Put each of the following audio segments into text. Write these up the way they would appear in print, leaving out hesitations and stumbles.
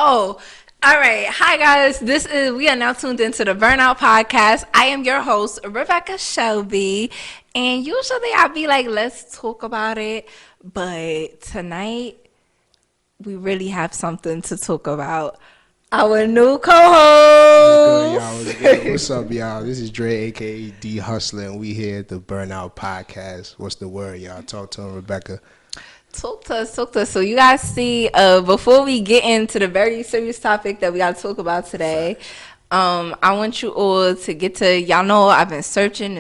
Oh, all right. Hi, guys. We are now tuned into the Burnout podcast. I am your host, Rebecca Shelby. And usually I'll be like, let's talk about it. But tonight, we really have something to talk about. Our new What's good, y'all? co-host. What's good? What's up, y'all? This is Dre, aka D Hustler, and we here at the Burnout Podcast. What's the word, y'all? Talk to him, Rebecca. Talk to us. So you guys see, before we get into the very serious topic that we got to talk about today, I want you all to get to, y'all know I've been searching,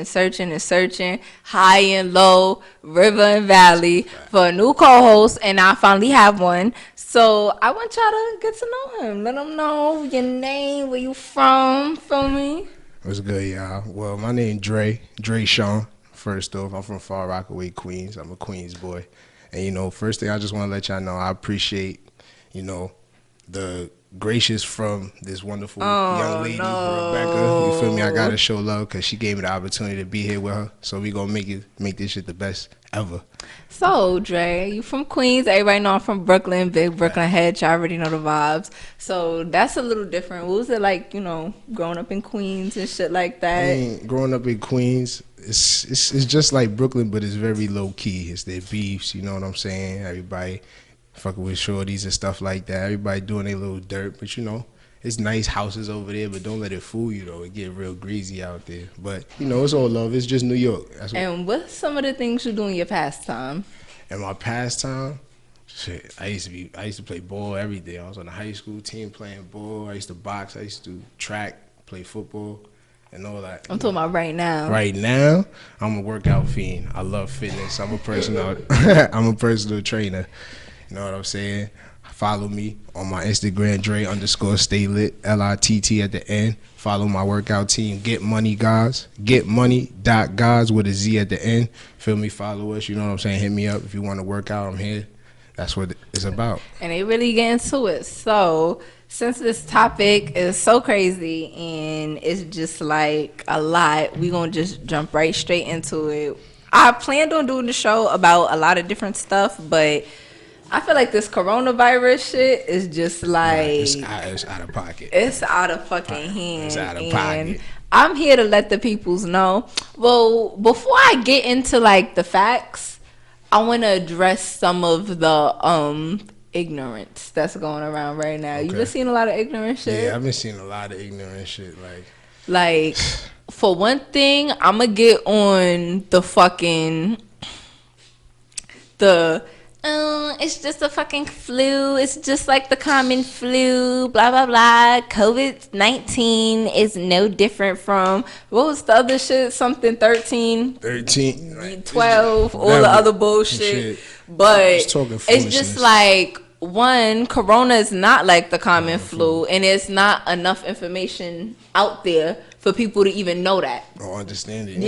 high and low, river and valley, for a new co-host, and I finally have one. So I want y'all to get to know him. Let him know your name, where you from, feel me? What's good, y'all? Well, my name Dre Sean. First off, I'm from Far Rockaway, Queens. I'm a Queens boy. And, first thing I just want to let y'all know, I appreciate, the gracious from this wonderful young lady, Rebecca. You feel me? I got to show love because she gave me the opportunity to be here with her. So we going to make this shit the best ever. So, Dre, you from Queens. Everybody know I'm from Brooklyn, big Brooklyn head. Y'all already know the vibes. So that's a little different. What was it like, growing up in Queens and shit like that? I mean, growing up in Queens, it's just like Brooklyn, but it's very low key. It's their beefs, you know what I'm saying? Everybody fucking with shorties and stuff like that. Everybody doing their little dirt, but it's nice houses over there, but don't let it fool you though. It get real greasy out there. But it's all love. It's just New York. And what's some of the things you do in your pastime? In my pastime, shit, I used to play ball every day. I was on the high school team playing ball. I used to box. I used to do track, play football, and all that. I'm talking about right now. Right now, I'm a workout fiend. I love fitness. I'm a personal trainer. You know what I'm saying? Follow me on my Instagram, Dre_stay_lit, LITT at the end. Follow my workout team, Get Money Guys, getmoney.guys with a Z at the end. Feel me? Follow us. You know what I'm saying? Hit me up if you want to work out. I'm here. That's what it's about. And they really get into it. So, since this topic is so crazy and it's just like a lot, we're going to just jump right straight into it. I planned on doing the show about a lot of different stuff, but I feel like this coronavirus shit is just like... It's out of pocket. It's out of fucking hand. It's out of pocket. I'm here to let the peoples know. Well, before I get into like the facts, I want to address some of the ignorance that's going around right now. Okay. You been seeing a lot of ignorant shit? Yeah, I've been seeing a lot of ignorant shit. Like for one thing, I'm going to get on the fucking... it's just a fucking flu. It's just like the common flu, blah, blah, blah. COVID-19 is no different from, what was the other shit? Something 13, 12, all the other bullshit. But it's just like, one, corona is not like the common flu, and it's not enough information out there for people to even know that. Or understand it.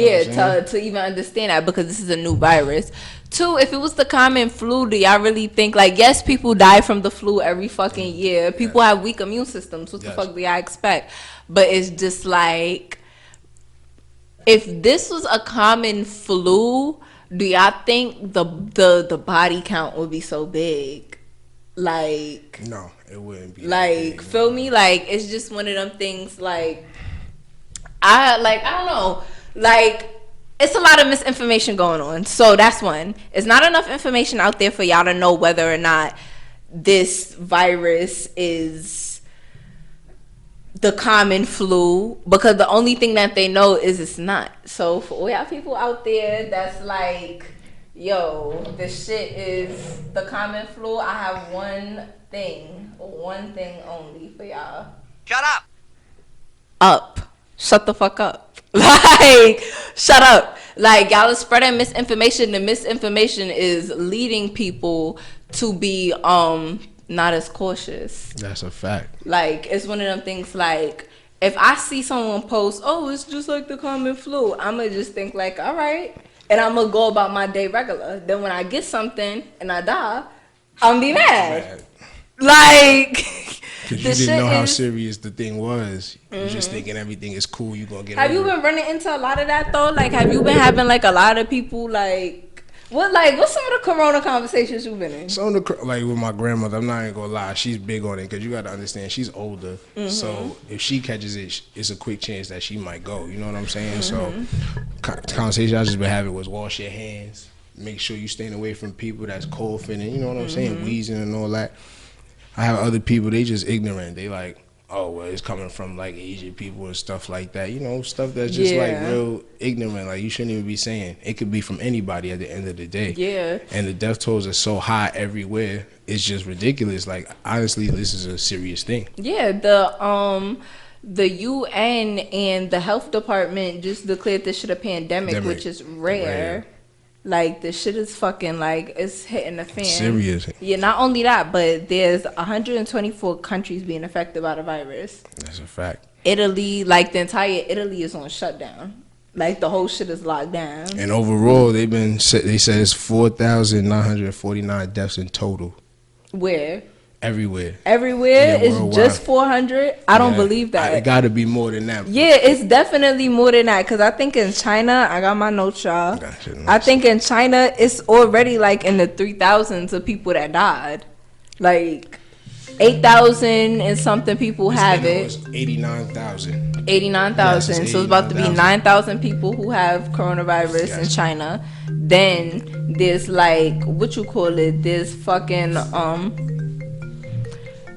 To even understand that, because this is a new virus. Two, if it was the common flu, do y'all really think, like, yes, people die from the flu every fucking year. People have weak immune systems. What the fuck do y'all expect? But it's just like, if this was a common flu, do y'all think the body count would be so big? Like, no, it wouldn't be. Like, feel me? Like, it's just one of them things. Like, I don't know. Like, it's a lot of misinformation going on. So that's one. It's not enough information out there for y'all to know whether or not this virus is the common flu, because the only thing that they know is it's not. So for all y'all people out there that's like, yo, this shit is the common flu, I have one thing only for y'all. Shut up. Shut the fuck up. Like, shut up. Like, y'all are spreading misinformation. The misinformation is leading people to be not as cautious. That's a fact. Like, it's one of them things, like, if I see someone post, oh, it's just like the common flu, I'm going to just think like, all right. And I'm going to go about my day regular. Then when I get something and I die, I'm be mad. Like... Because you didn't know how serious the thing was. You're just thinking everything is cool. You're going to get Have you been running into a lot of that, though? Like, have you been having, like, a lot of people, like, What's some of the corona conversations you've been in? Some of the like with my grandmother, I'm not even gonna lie, she's big on it because you got to understand she's older. So if she catches it, it's a quick chance that she might go. You know what I'm saying? So conversation I just been having was wash your hands, make sure you staying away from people that's coughing and you know what I'm saying, wheezing and all that. I have other people, they just ignorant. They like, oh, well, it's coming from like Asian people and stuff like that. You know, stuff that's just like real ignorant. Like you shouldn't even be saying. It could be from anybody at the end of the day. Yeah. And the death tolls are so high everywhere. It's just ridiculous. Like honestly, this is a serious thing. Yeah. The UN and the health department just declared this shit a pandemic, which is rare. Like, the shit is fucking, like, it's hitting the fan. Serious. Yeah, not only that, but there's 124 countries being affected by the virus. That's a fact. Italy, like, the entire Italy is on shutdown. Like, the whole shit is locked down. And overall, they said it's 4,949 deaths in total. Where? Everywhere. Everywhere? Yeah, it's just 400? I don't believe that. It got to be more than that. Yeah, it's definitely more than that. Because I think in China, I got my notes, y'all. I think in China, it's already like in the 3,000s of people that died. Like 8,000 and something people have it. It's 89,000. 89,000. So it's about to be 9,000 people who have coronavirus in China. Then there's like, there's fucking,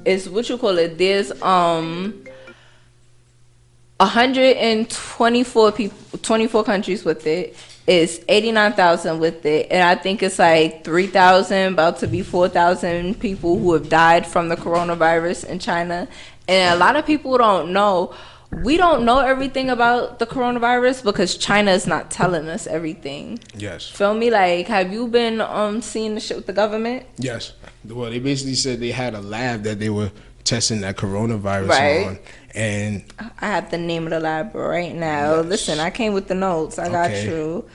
there's 124 people, 24 countries with it. It's 89,000 with it, and I think it's like 3,000, about to be 4,000 people who have died from the coronavirus in China. And a lot of people don't know. We don't know everything about the coronavirus because China is not telling us everything. Yes. Feel me? Like, have you been seeing the shit with the government? Yes. Well, they basically said they had a lab that they were testing that coronavirus on. And I have the name of the lab right now. Yes. Listen, I came with the notes. I got you.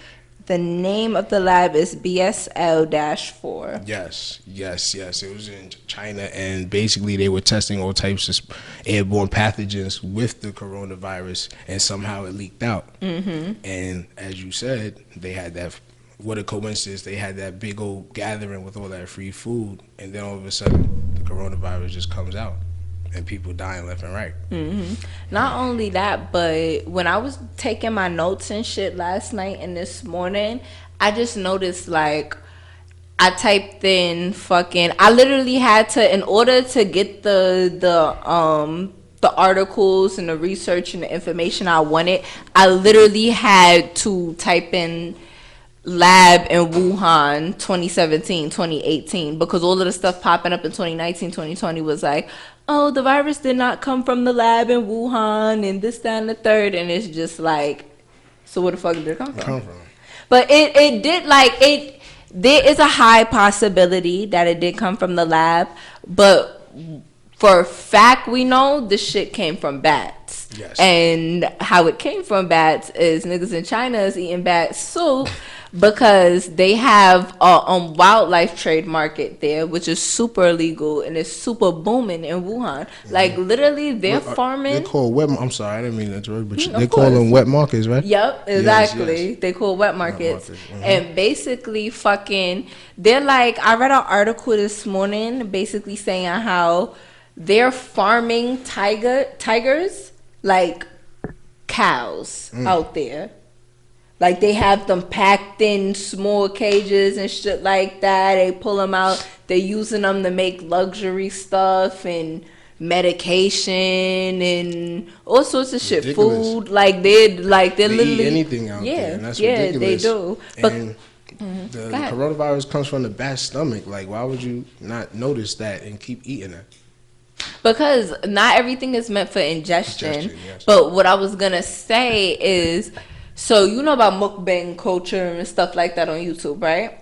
The name of the lab is BSL-4. Yes. It was in China, and basically they were testing all types of airborne pathogens with the coronavirus, and somehow it leaked out. And as you said, they had that. What a coincidence! They had that big old gathering with all that free food, and then all of a sudden, the coronavirus just comes out. And people dying left and right. Not only that, but when I was taking my notes and shit last night and this morning, I just noticed, like, I typed in I literally had to, in order to get the articles and the research and the information I wanted, I literally had to type in lab in Wuhan 2017, 2018, because all of the stuff popping up in 2019, 2020 was like, oh, the virus did not come from the lab in Wuhan and this, that, and the third. And it's just like, so where the fuck did it come from? But it did, like, there is a high possibility that it did come from the lab, but for a fact we know this shit came from bats. Yes. And how it came from bats is niggas in China is eating bat soup because they have a wildlife trade market there, which is super illegal and it's super booming in Wuhan. Like, literally, they're farming. They're called wet. I'm sorry, I didn't mean to interrupt, but they call them wet markets, right? Yep, exactly. Yes. They call wet markets. And basically, they're like, I read an article this morning basically saying how they're farming tigers like cows out there. Like, they have them packed in small cages and shit like that. They pull them out. They're using them to make luxury stuff and medication and all sorts of shit. Ridiculous. Food. Like, they're literally eat anything out there. And that's ridiculous. They do. And the coronavirus comes from the bat's stomach. Like, why would you not notice that and keep eating it? Because not everything is meant for ingestion. Yes. But what I was gonna say is, so you know about mukbang culture and stuff like that on YouTube, right?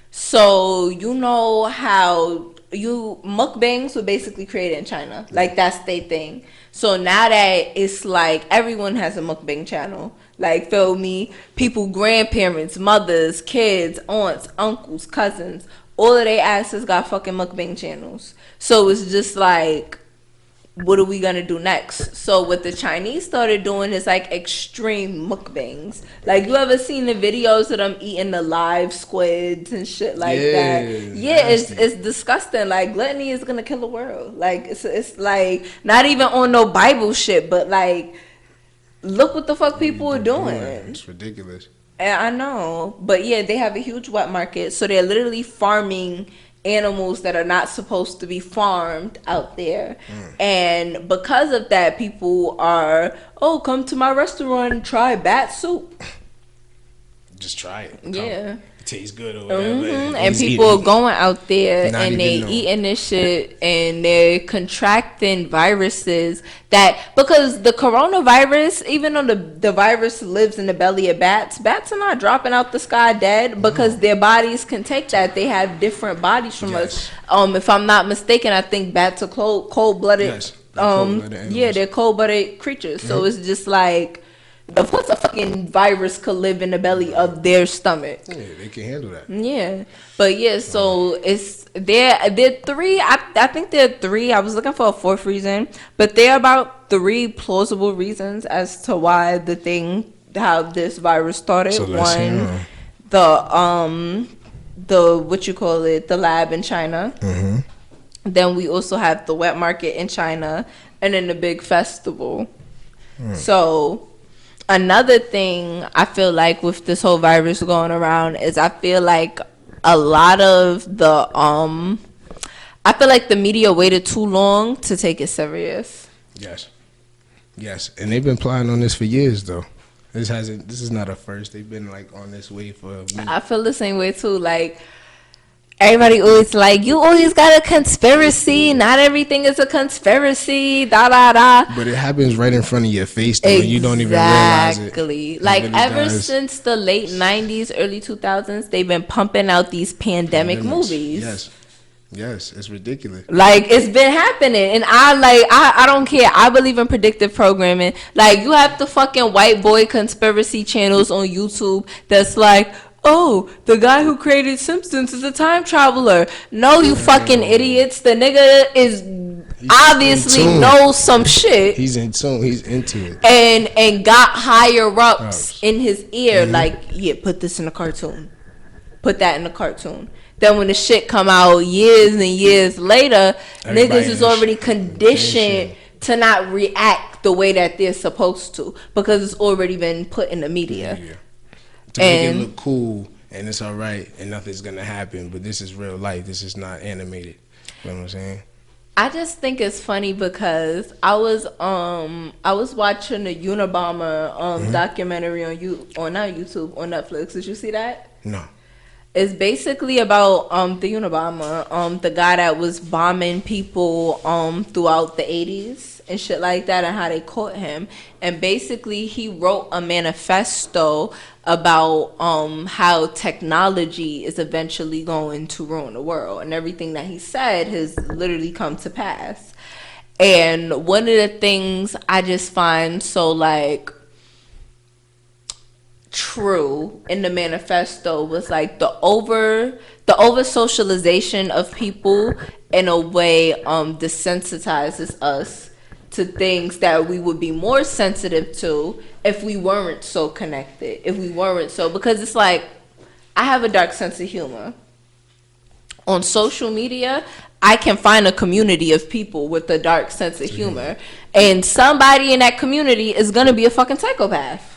So you know how mukbangs were basically created in China. Like, that's their thing. So now that it's like everyone has a mukbang channel. Like, feel me? People, grandparents, mothers, kids, aunts, uncles, cousins, all of their asses got fucking mukbang channels. So it's just like, what are we gonna do next? So what the Chinese started doing is like extreme mukbangs. Like, you ever seen the videos of them eating the live squids and shit like that? Yeah, it's disgusting. Like, gluttony is gonna kill the world. Like, it's like not even on no Bible shit, but like, look what the fuck people are doing. It's ridiculous. And I know, but yeah, they have a huge wet market, so they're literally farming animals that are not supposed to be farmed out there. And because of that, people are, oh, come to my restaurant and try bat soup. Just try it. Yeah. It tastes good or whatever. And people are going out there and they eating this shit and they're contracting viruses that, because the coronavirus, even though the virus lives in the belly of bats are not dropping out the sky dead, because their bodies can take that. They have different bodies from us. If I'm not mistaken, I think bats are cold-blooded. Yes, they're cold-blooded creatures. So it's just like, of course a fucking virus could live in the belly of their stomach. Yeah, they can handle that. Yeah. But yeah, so it's they're three. I think there are three. I was looking for a fourth reason, but there are about three plausible reasons as to why how this virus started. So One, the what you call it, the lab in China. Then we also have the wet market in China, and then the big festival. So another thing I feel like with this whole virus going around is I feel like a lot of the media waited too long to take it serious. Yes, and they've been plying on this for years though. This is not a first. They've been like on this way for a minute. I feel the same way too. Like, everybody always like, you always got a conspiracy. Not everything is a conspiracy. Da da da. But it happens right in front of your face, though, and you don't even realize it. Exactly. Like, really ever since the late 90s, early 2000s, they've been pumping out these pandemic movies. Yes, it's ridiculous. Like, it's been happening, and I don't care. I believe in predictive programming. Like, you have the fucking white boy conspiracy channels on YouTube that's like, oh, the guy who created Simpsons is a time traveler. No, you fucking idiots. The nigga he's obviously knows some shit. He's in tune. He's into it. And got higher ups in his ear. Like, yeah, put this in a cartoon. Put that in a cartoon. Then when the shit come out years and years later, niggas is already conditioned to not react the way that they're supposed to, because it's already been put in the media. To make it look cool and it's all right and nothing's gonna happen, but this is real life. This is not animated. You know what I'm saying? I just think it's funny because I was watching the Unabomber documentary on Netflix. Did you see that? No. It's basically about the Unabomber, the guy that was bombing people throughout the 80s and shit like that, and how they caught him. And basically he wrote a manifesto about how technology is eventually going to ruin the world, and everything that he said has literally come to pass. And one of the things I just find so like true in the manifesto was like the over socialization of people in a way desensitizes us to things that we would be more sensitive to if we weren't so connected, because it's like, I have a dark sense of humor. On social media, I can find a community of people with a dark sense of humor, and somebody in that community is gonna be a fucking psychopath.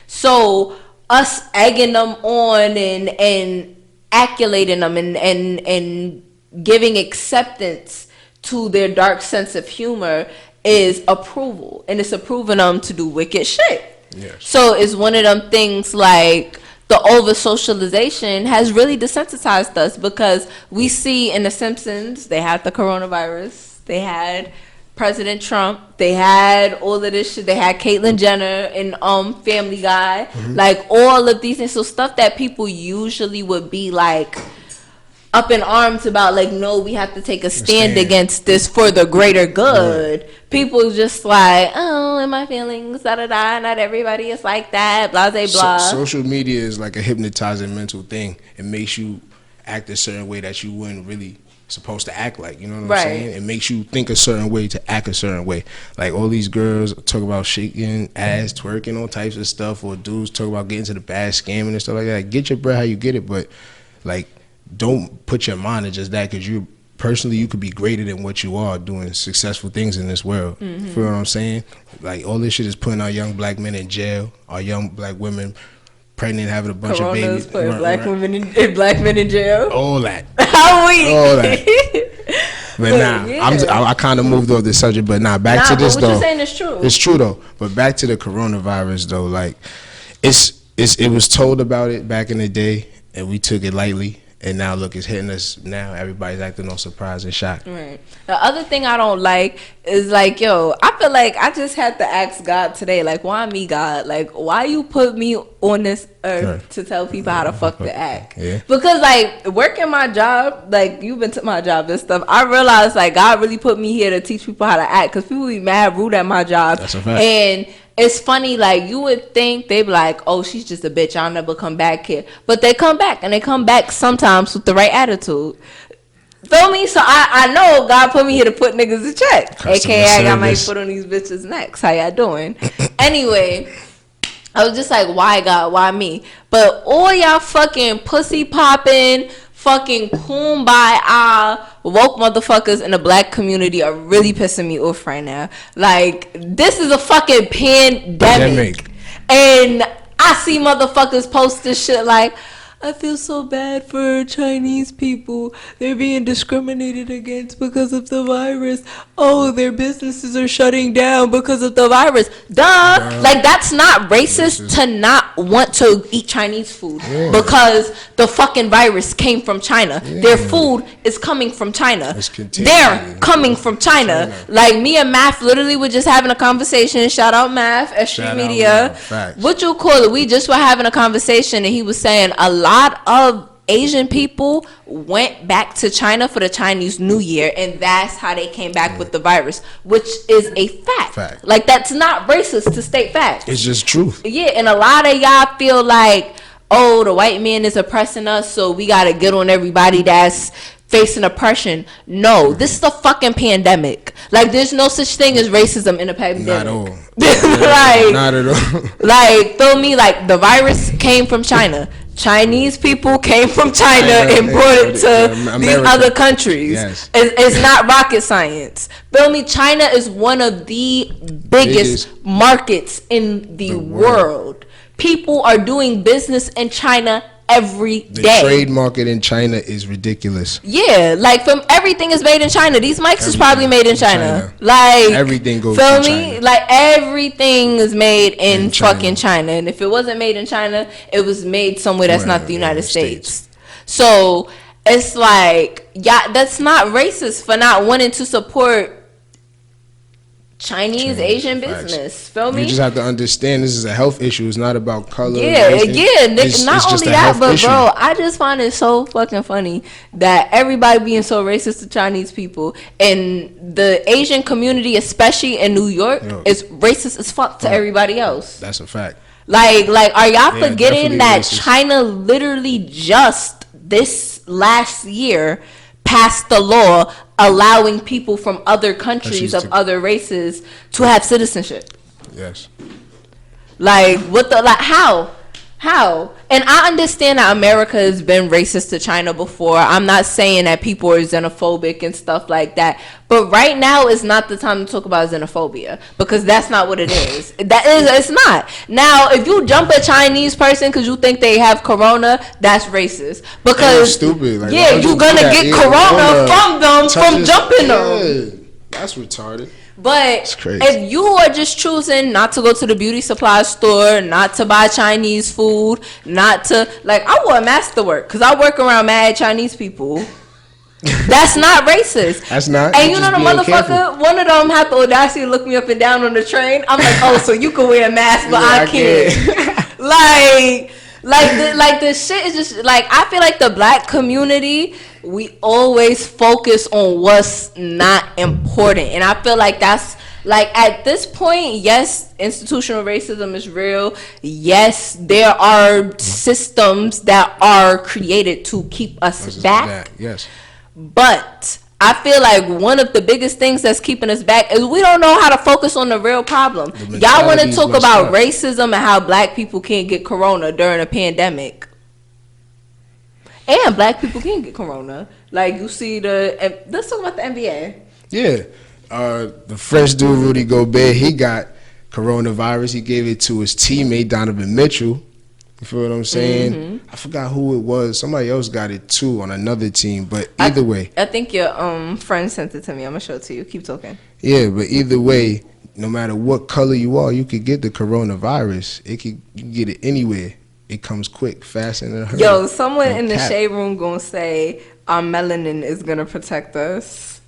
So us egging them on and accolating them and giving acceptance to their dark sense of humor is approval, and it's approving them to do wicked shit. Yes. So it's one of them things like the over socialization has really desensitized us, because we see in The Simpsons, they had the coronavirus, they had President Trump, they had all of this shit, they had Caitlyn Jenner and Family Guy, like all of these things. So stuff that people usually would be like up in arms about, like, no, we have to take a stand against this for the greater good. People just like, oh, in my feelings, da da da. Not everybody is like that. Blah blah blah. Social media is like a hypnotizing mental thing. It makes you act a certain way that you wouldn't really supposed to act like. You know what I'm Right. saying? It makes you think a certain way to act a certain way. Like all these girls talk about shaking ass, twerking, all types of stuff, or dudes talk about getting to the bad scamming and stuff like that. Like, get your bread how you get it, but like don't put your mind in just that, because you personally, you could be greater than what you are doing successful things in this world. Mm-hmm. You feel what I'm saying? Like all this shit is putting our young black men in jail, our young black women pregnant, having a bunch of babies. Putting black women in black men in jail. All that. How weak. All that. But nah, yeah. I kind of moved off the subject. But nah, back to this what though. What you're saying is true. It's true though. But back to the coronavirus though. Like, it was told about it back in the day, and we took it lightly. And now look, it's hitting us now. Everybody's acting all surprised and shocked. Right. The other thing I don't like is like, yo, I feel like I just had to ask God today, like, why me, God? Like, why you put me on this earth to tell people how to fuck to act? Yeah. Because like working my job, like you've been to my job and stuff, I realized like God really put me here to teach people how to act, because people be mad rude at my job. That's a fact. And it's funny, like you would think they'd be like, oh, she's just a bitch, I'll never come back here. But they come back, and they come back sometimes with the right attitude. Feel me? So I know God put me here to put niggas in check. Customer AKA I got my service. foot on these bitches' necks. How y'all doing? Anyway, I was just like, why God? Why me? But all y'all fucking pussy popping, fucking kumbaya woke motherfuckers in the black community are really pissing me off right now. Like, this is a fucking pandemic. And I see motherfuckers post this shit like, I feel so bad for Chinese people. They're being discriminated against because of the virus. Oh, their businesses are shutting down because of the virus. Duh. Like, that's not racist to not want to eat Chinese food because the fucking virus came from China. Their food is coming from China. They're coming from China. Like, me and Math literally were just having a conversation. Shout out Math, S.STREET Media. What you call it? We just were having a conversation, and he was saying a lot of Asian people went back to China for the Chinese New Year, and that's how they came back with the virus, which is a fact. Like, that's not racist to state facts. It's just truth. Yeah, and a lot of y'all feel like, oh, the white man is oppressing us, so we gotta get on everybody that's facing oppression. No, this is a fucking pandemic. Like, there's no such thing as racism in a pandemic. Not at all. Like, not at all. Like, feel me? Like, the virus came from China. Chinese people came from China and brought it to these other countries. Yes. It's not rocket science. Feel me? China is one of the biggest markets in the world. People are doing business in China every day. The trade market in China is ridiculous. Yeah, like, from everything is made in China. These mics is probably made in China. Like, everything goes feel to me? China. Like, everything is made in fucking China. And if it wasn't made in China, it was made somewhere that's not the United States. So it's like, yeah, that's not racist for not wanting to support Chinese, Asian business. Feel me? You just have to understand this is a health issue. It's not about color. Not only that, but bro, I just find it so fucking funny that everybody being so racist to Chinese people, and the Asian community, especially in New York, is racist as fuck to everybody else. That's a fact. Like, are y'all forgetting that racist. China literally just this last year passed the law allowing people from other countries of other races to have citizenship? Yes. Like, what the, like, how? And I understand that America has been racist to China before. I'm not saying that people are xenophobic and stuff like that. But right now is not the time to talk about xenophobia, because that's not what it is. It's not. Now, if you jump a Chinese person because you think they have corona, that's racist. Because stupid. Like, you're gonna get corona from them from jumping them. That's retarded. But if you are just choosing not to go to the beauty supply store, not to buy Chinese food, not to, like, I wore a mask to work because I work around mad Chinese people. That's not racist. That's not. And you know the motherfucker, one of them had the audacity to look me up and down on the train. I'm like, oh, so you can wear a mask, but I can't. Like the shit is just, like, I feel like the black community, we always focus on what's not important. And I feel like that's, like, at this point, yes, institutional racism is real. Yes, there are systems that are created to keep us back. Yes. But I feel like one of the biggest things that's keeping us back is we don't know how to focus on the real problem. Y'all want to talk about racism and how black people can't get corona during a pandemic. And black people can get corona. Like, you see let's talk about the NBA. Yeah. The French dude, Rudy Gobert, he got coronavirus. He gave it to his teammate, Donovan Mitchell. You feel what I'm saying? Mm-hmm. I forgot who it was. Somebody else got it too on another team. But either way. I think your friend sent it to me. I'm going to show it to you. Keep talking. Yeah, but either way, no matter what color you are, you could get the coronavirus. You can get it anywhere. It comes quick, fast, and in a hurry. Yo, someone in the shade room going to say our melanin is going to protect us.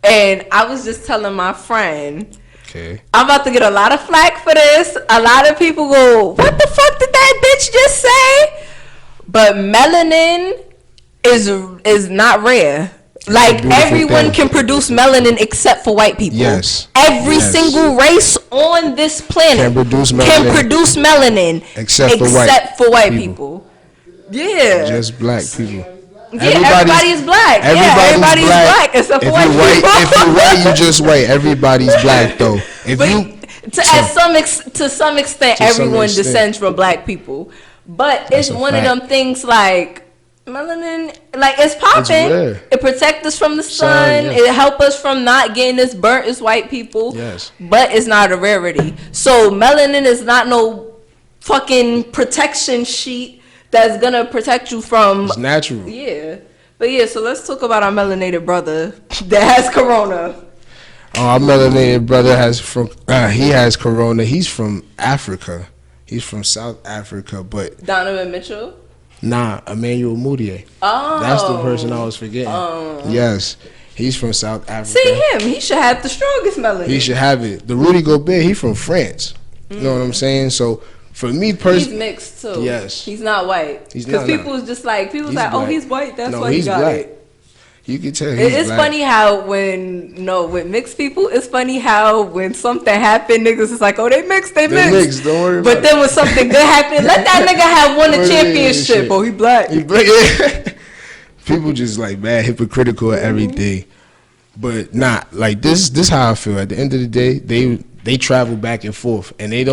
And I was just telling my friend, okay, I'm about to get a lot of flack for this. A lot of people go, what the fuck did that bitch just say? But melanin is not rare. Like, everyone can produce melanin except for white people. Yes. Every single race on this planet can produce melanin except for white people. Yeah. Just black people. Yeah, everybody's black. Everybody's black except for white people. If you're white, you just white. Everybody's black, though. To some extent, everyone descends from black people. But it's one of them things like melanin, like, it's popping. It protects us from the sun. Yes. It helps us from not getting as burnt as white people. Yes. But it's not a rarity. So melanin is not no fucking protection sheet that's gonna protect you from. It's natural. Yeah. But yeah, so let's talk about our melanated brother that has corona. Our melanated brother he has corona. He's from Africa. He's from South Africa, but Donovan Mitchell? Nah, Emmanuel Mudiay. Oh. That's the person I was forgetting. Yes. He's from South Africa. See him. He should have the strongest melanin. He should have it. The Rudy Gobert, he from France. You know what I'm saying? So, for me personally, he's mixed too. Yes. He's not white. Because people was just like, he's like, oh, he's white. That's why he got it. You can tell he's It's black. funny how with mixed people, it's funny how when something happened, niggas is like, oh, they mixed. Don't worry about it. But then when something good happened, let that nigga have won a championship. Oh, he black. Yeah. People just like mad hypocritical at everything. But not like this how I feel. At the end of the day, they travel back and forth, and they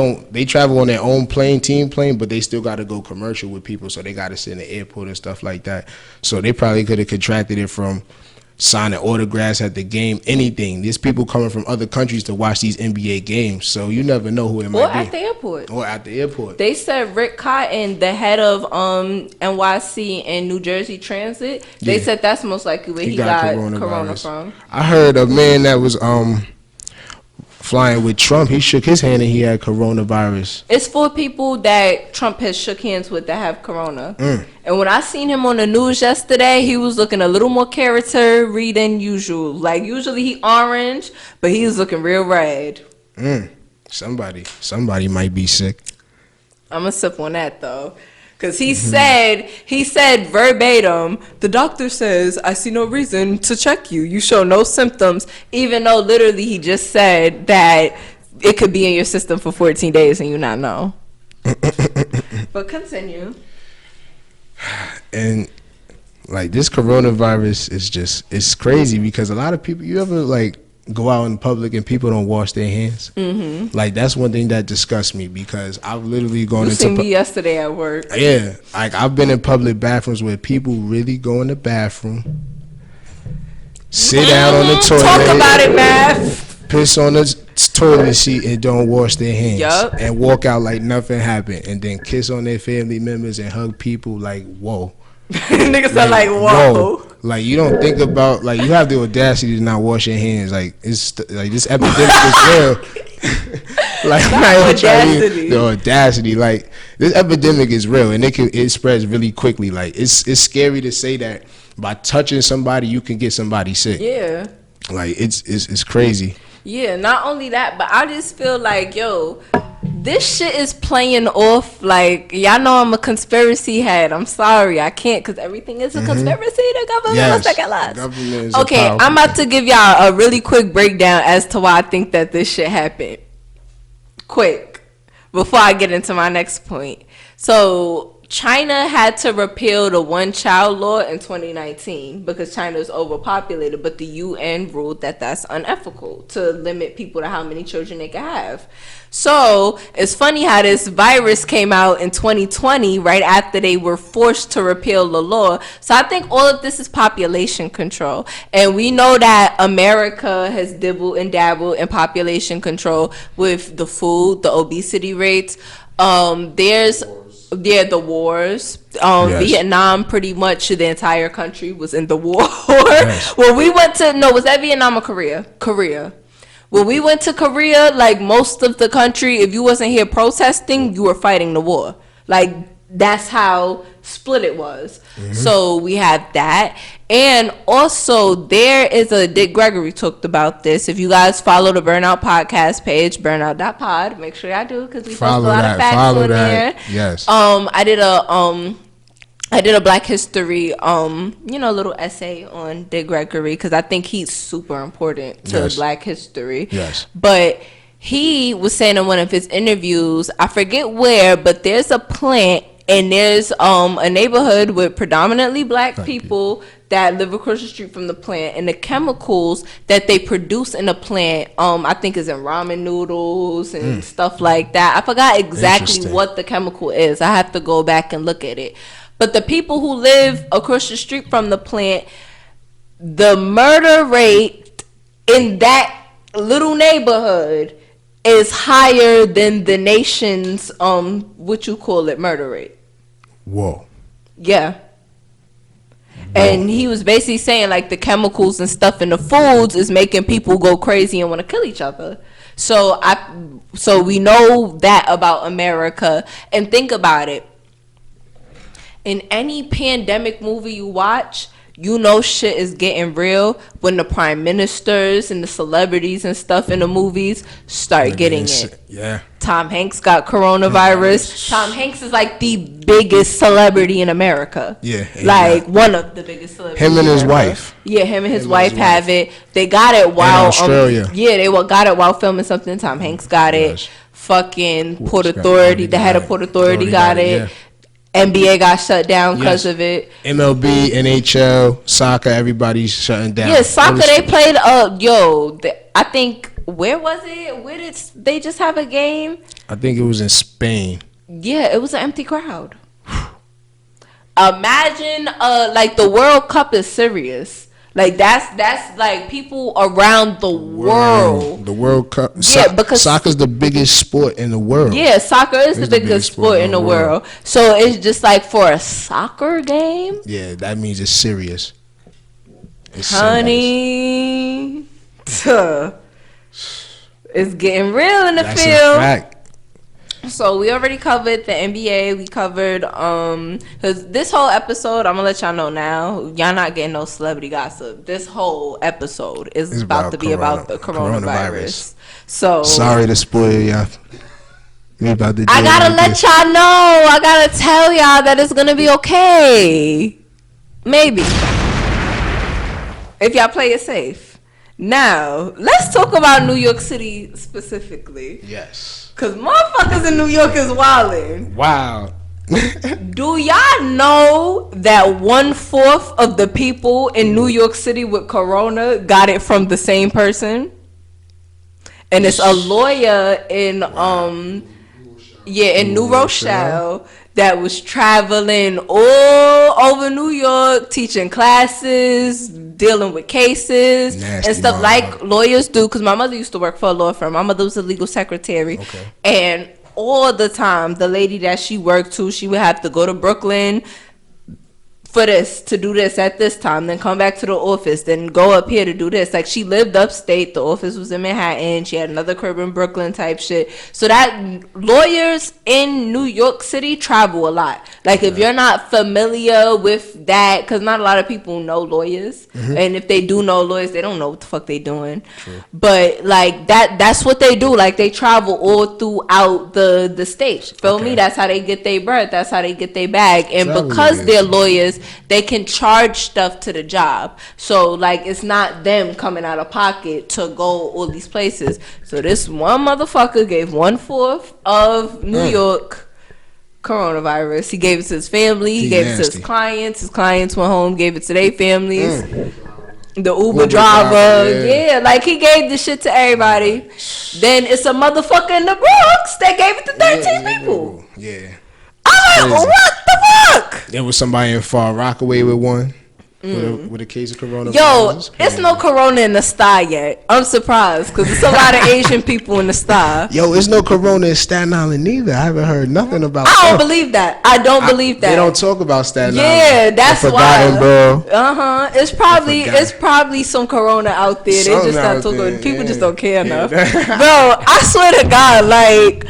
travel on their own team plane, but they still got to go commercial with people, so they got to sit in the airport and stuff like that. So they probably could have contracted it from signing autographs at the game, anything. There's people coming from other countries to watch these NBA games, so you never know who it might be. Or at the airport. They said Rick Cotton, the head of NYC and New Jersey Transit, they said that's most likely where he got corona from. I heard a man that was flying with Trump, he shook his hand and he had coronavirus. It's for people that Trump has shook hands with that have corona. And when I seen him on the news yesterday, he was looking a little more character-y than usual. Like, usually he orange, but he was looking real red. Somebody might be sick. I'm gonna sip on that though. Because he said verbatim, the doctor says, I see no reason to check you. You show no symptoms, even though literally he just said that it could be in your system for 14 days and you not know. But continue. And like this coronavirus is it's crazy because a lot of people, you ever like go out in public and people don't wash their hands? Like that's one thing that disgusts me because I've literally gone into me yesterday at work. Yeah, like I've been in public bathrooms where people really go in the bathroom, sit down on the toilet, talk about it, Math, piss on the toilet seat and don't wash their hands, and walk out like nothing happened, and then kiss on their family members and hug people like whoa. Niggas are like whoa. Like you don't think about like you have the audacity to not wash your hands. Like it's like this epidemic is real. Like the audacity. Like this epidemic is real and it spreads really quickly. Like it's scary to say that by touching somebody you can get somebody sick. Yeah. Like it's crazy. Yeah, not only that, but I just feel like, yo, this shit is playing off. Like, y'all know I'm a conspiracy head. I'm sorry, I can't, because everything is a conspiracy. The government must take us. Okay, I'm about to give y'all a really quick breakdown as to why I think that this shit happened. Quick, before I get into my next point. So, China had to repeal the one-child law in 2019 because China is overpopulated, but the UN ruled that that's unethical to limit people to how many children they can have. So it's funny how this virus came out in 2020 right after they were forced to repeal the law. So I think all of this is population control. And we know that America has dibbled and dabbled in population control with the food, the obesity rates. There's the wars. Yes. Vietnam, pretty much the entire country was in the war. Yes. When we went to, was that Vietnam or Korea? Korea. When we went to Korea, like most of the country, if you wasn't here protesting, you were fighting the war. Like that's how split it was. So we have that. And also there is a Dick Gregory talked about this. If you guys follow the Burnout podcast page, burnout.pod, make sure y'all do because we post a lot of facts on there. Yes. I did a Black History, little essay on Dick Gregory because I think he's super important to Black history. Yes. But he was saying in one of his interviews, I forget where, but there's a plant and there's a neighborhood with predominantly black people that live across the street from the plant, and the chemicals that they produce in the plant, I think is in ramen noodles and stuff like that. I forgot exactly what the chemical is. I have to go back and look at it. But the people who live across the street from the plant, the murder rate in that little neighborhood is higher than the nation's murder rate. Whoa. Yeah. And he was basically saying like the chemicals and stuff in the foods is making people go crazy and want to kill each other. So we know that about America. And think about it. In any pandemic movie you watch, you know shit is getting real when the prime ministers and the celebrities and stuff in the movies start getting it. Yeah. Tom Hanks got coronavirus. Tom Hanks is like the biggest celebrity in America. Yeah. Like one of the biggest celebrities. Him and his wife. Yeah, him and his wife have it. They got it while in Australia. Got it while filming something. Tom Hanks got it. Fucking Port Authority, the head of Port Authority got it. Yeah. NBA got shut down because of it. MLB, NHL, soccer, everybody's shutting down. Yeah, soccer, they played, I think, where was it? Where did they just have a game? I think it was in Spain. Yeah, it was an empty crowd. Imagine, like, the World Cup is serious. Like, that's like people around the world. The World Cup. Yeah, because soccer's the biggest sport in the world. Yeah, soccer is the biggest sport in the world. So it's just like for a soccer game. Yeah, that means it's serious. It's honey, serious. It's getting real in the That's field. A fact. So we already covered the NBA. We covered because this whole episode, I'm gonna let y'all know now. Y'all not getting no celebrity gossip. This whole episode is about to be about the coronavirus. So sorry to spoil y'all. I gotta let y'all know. I gotta tell y'all that it's gonna be okay. Maybe if y'all play it safe. Now let's talk about New York City specifically. Yes. Cause motherfuckers in New York is wildin'. Wow. Do y'all know that 1/4 of the people in New York City with corona got it from the same person? And it's a lawyer in New Rochelle that was traveling all over New York, teaching classes, dealing with cases and stuff like lawyers do. Because my mother used to work for a law firm. My mother was a legal secretary. Okay. And all the time, the lady that she worked to, she would have to go to Brooklyn for this, to do this at this time, then come back to the office, then go up here to do this. Like, she lived upstate, the office was in Manhattan, she had another crib in Brooklyn type shit. So that lawyers in New York City travel a lot. Like, if you're not familiar with that, because not a lot of people know lawyers, and if they do know lawyers, they don't know what the fuck they doing. True. But like that's what they do. Like, they travel all throughout the state. Feel me? That's how they get their bread, that's how they get their bag. And because they're lawyers, they can charge stuff to the job. So like, it's not them coming out of pocket to go all these places. So this one motherfucker gave 1/4 of New York coronavirus. He gave it to his family. He gave it to his clients. His clients went home, gave it to their families. The Uber driver, yeah, like he gave the shit to everybody. Then it's a motherfucker in the Bronx that gave it to 13 people. Yeah. I'm like, what the fuck? There was somebody in Far Rockaway with one. With a case of coronavirus. Yo, it's no corona in the sty yet. I'm surprised because there's a lot of Asian people in the sty. Yo, it's no corona in Staten Island neither. I haven't heard nothing about. I don't believe that. I don't believe that. They don't talk about Staten Island. Yeah, that's why. Bro. It's probably some corona out there. They just not talking. People just don't care enough. Bro, I swear to God, like.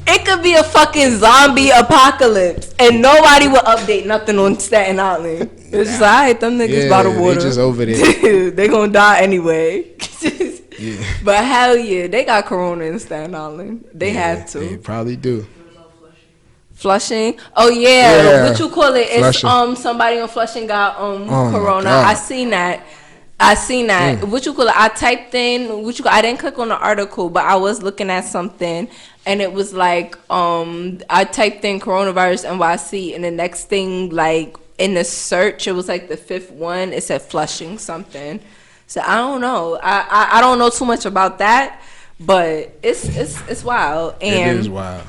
It could be a fucking zombie apocalypse and nobody will update nothing on Staten Island. It's just, alright, them niggas bottled water. They just over there. They gonna die anyway. Yeah. But hell yeah, they got corona in Staten Island. They have to. They probably do. Flushing? Oh yeah. What you call it? It's Flushing. Somebody on Flushing got Oh, corona. I seen that. What you call it? I typed in I didn't click on the article, but I was looking at something and it was like I typed in coronavirus NYC and the next thing like in the search it was like the 5th one. It said Flushing something. So I don't know. I don't know too much about that, but it's wild. And it is wild.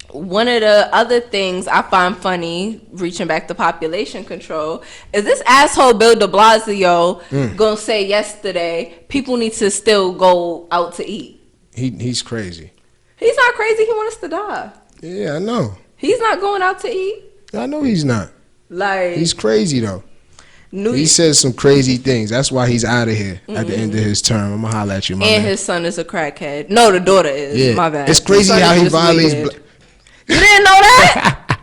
One of the other things I find funny, reaching back to population control, is this asshole Bill de Blasio gonna say yesterday people need to still go out to eat. He's crazy. He's not crazy. He wants us to die. Yeah, I know. He's not going out to eat. I know he's not. Like he's crazy though. He says some crazy things. That's why he's out of here at the end of his term. I'm gonna holler at you, my man. And his son is a crackhead. No, the daughter is. Yeah. My bad. It's crazy how he violates. You didn't know that?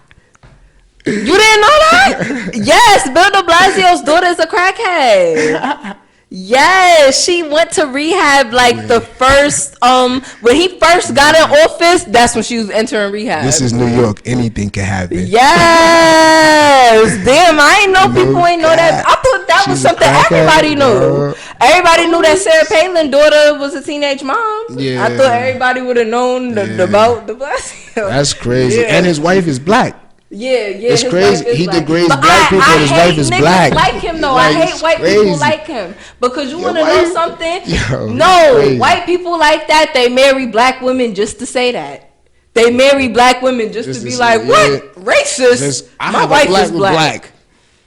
You didn't know that? Yes, Bill de Blasio's daughter is a crackhead. Yes, she went to rehab like the first when he first got in office, that's when she was entering rehab. This is New York. Anything can happen. Yes. Damn, I ain't know people ain't know that. I thought that was something everybody knew. Everybody knew that Sarah Palin's daughter was a teenage mom. Yeah. I thought everybody would have known about de Blasio. That's crazy. And his wife is black. Yeah. It's crazy. He degrades black people and his wife is black. Like him though. Like, I hate white people like him because you want to know something? Crazy. White people like that. They marry black women just to say that. They marry black women just to be like, what? Racist? My wife is black.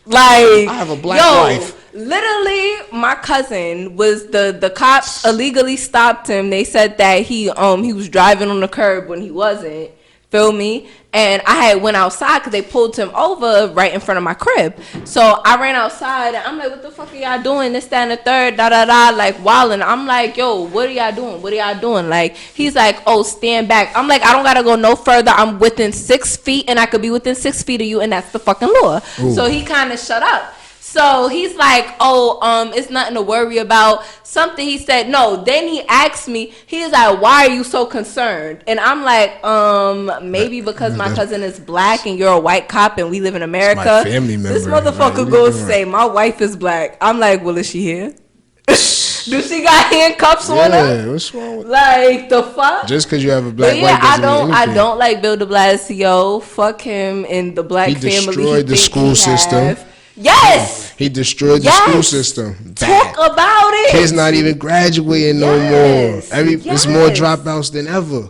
Like, I have a black wife. Literally, my cousin was the cops illegally stopped him. They said that he was driving on the curb when he wasn't. Feel me? And I had went outside because they pulled him over right in front of my crib. So I ran outside and I'm like, what the fuck are y'all doing? This, that, and the third, like wilding. I'm like, yo, what are y'all doing? What are y'all doing? Like, he's like, oh, stand back. I'm like, I don't gotta go no further. I'm within 6 feet and I could be within 6 feet of you and that's the fucking law. Ooh. So he kind of shut up. So he's like, oh, it's nothing to worry about. Something he said, no. Then he asked me, he's like, why are you so concerned? And I'm like, maybe because my cousin is black and you're a white cop and we live in America. My family member. This motherfucker goes say, my wife is black. I'm like, well, is she here? Do she got handcuffs on her? Yeah, what's wrong with like the fuck? Just because you have a black wife doesn't mean anything. I don't like Bill de Blasio. Fuck him and the black family. He destroyed the school system. Yes. He destroyed the school system. Talk about it. Kids not even graduating no more. It's more dropouts than ever.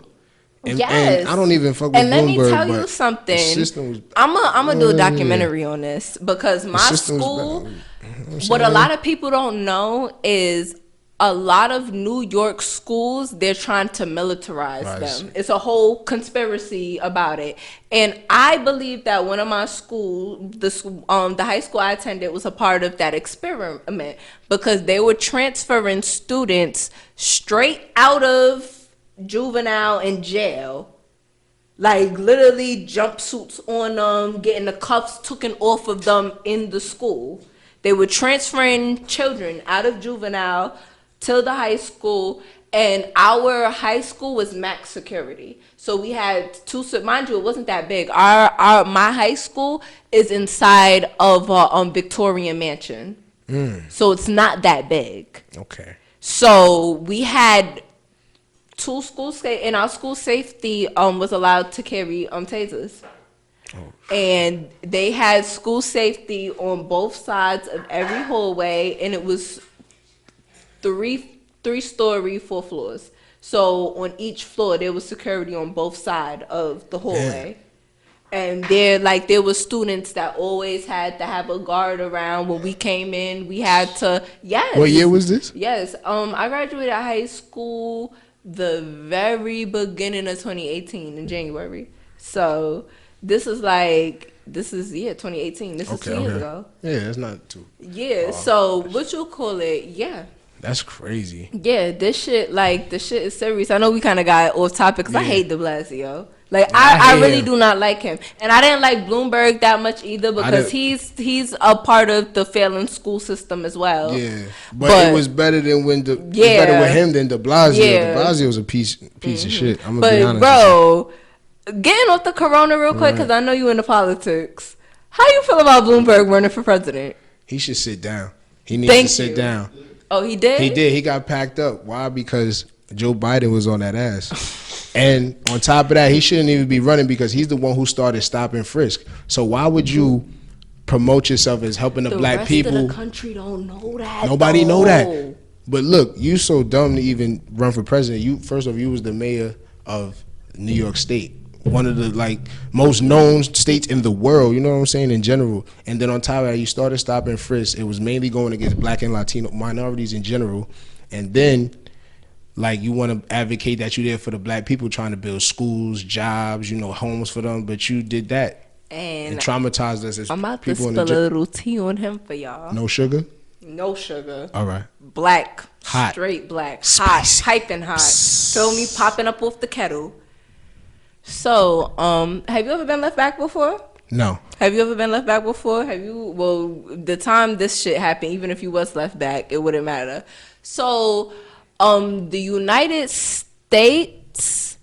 And I don't even fuck with Bloomberg. And let me tell you something. I'm gonna do a documentary on this because my school. What a lot of people don't know is a lot of New York schools, they're trying to militarize them. It's a whole conspiracy about it. And I believe that one of my schools, the high school I attended, was a part of that experiment because they were transferring students straight out of juvenile and jail. Like literally jumpsuits on them, getting the cuffs taken off of them in the school. They were transferring children out of juvenile till the high school, and our high school was max security. So we had mind you, it wasn't that big. My high school is inside of Victorian Mansion. So it's not that big. Okay. So we had in our school safety was allowed to carry tasers. And they had school safety on both sides of every hallway, and it was three-story, 4 floors. So on each floor there was security on both sides of the hallway. And there was students that always had to have a guard around when we came in. We had to, yes. What year was this? Yes. I graduated high school the very beginning of 2018 in January. So this is 2018. This is 2 years ago. Yeah, that's not too. Yeah. So what you call it? Yeah. That's crazy. Yeah, this shit is serious. I know we kind of got off topic because I hate De Blasio. Like I really do not like him, and I didn't like Bloomberg that much either because he's a part of the failing school system as well. Yeah, but it was better than better with him than De Blasio. De Blasio was a piece of shit. I'm gonna be honest. Bro, getting off the corona real quick because I know you into politics. How you feel about Bloomberg running for president? He should sit down. He needs to sit down. Oh, he did? He did. He got packed up. Why? Because Joe Biden was on that ass. And on top of that, he shouldn't even be running because he's the one who started stop and frisk. So why would you promote yourself as helping the black people? The rest of the country don't know that. Nobody know that. But look, you so dumb to even run for president. First off, you was the mayor of New York State. One of the most known states in the world, you know what I'm saying, in general. And then on top of that, you started stop and frisk. It was mainly going against black and Latino minorities in general. And then you want to advocate that you're there for the black people, trying to build schools, jobs, homes for them, but you did that and traumatized us as people. I'm about to spill a little tea on him for y'all. No sugar? No sugar. All right. Black. Hot. Straight black. Spicy. Hot. Piping hot. Feel me? Popping up off the kettle. So, have you ever been left back before? No. Have you ever been left back before? The time this shit happened, even if you was left back, it wouldn't matter. So, the United States,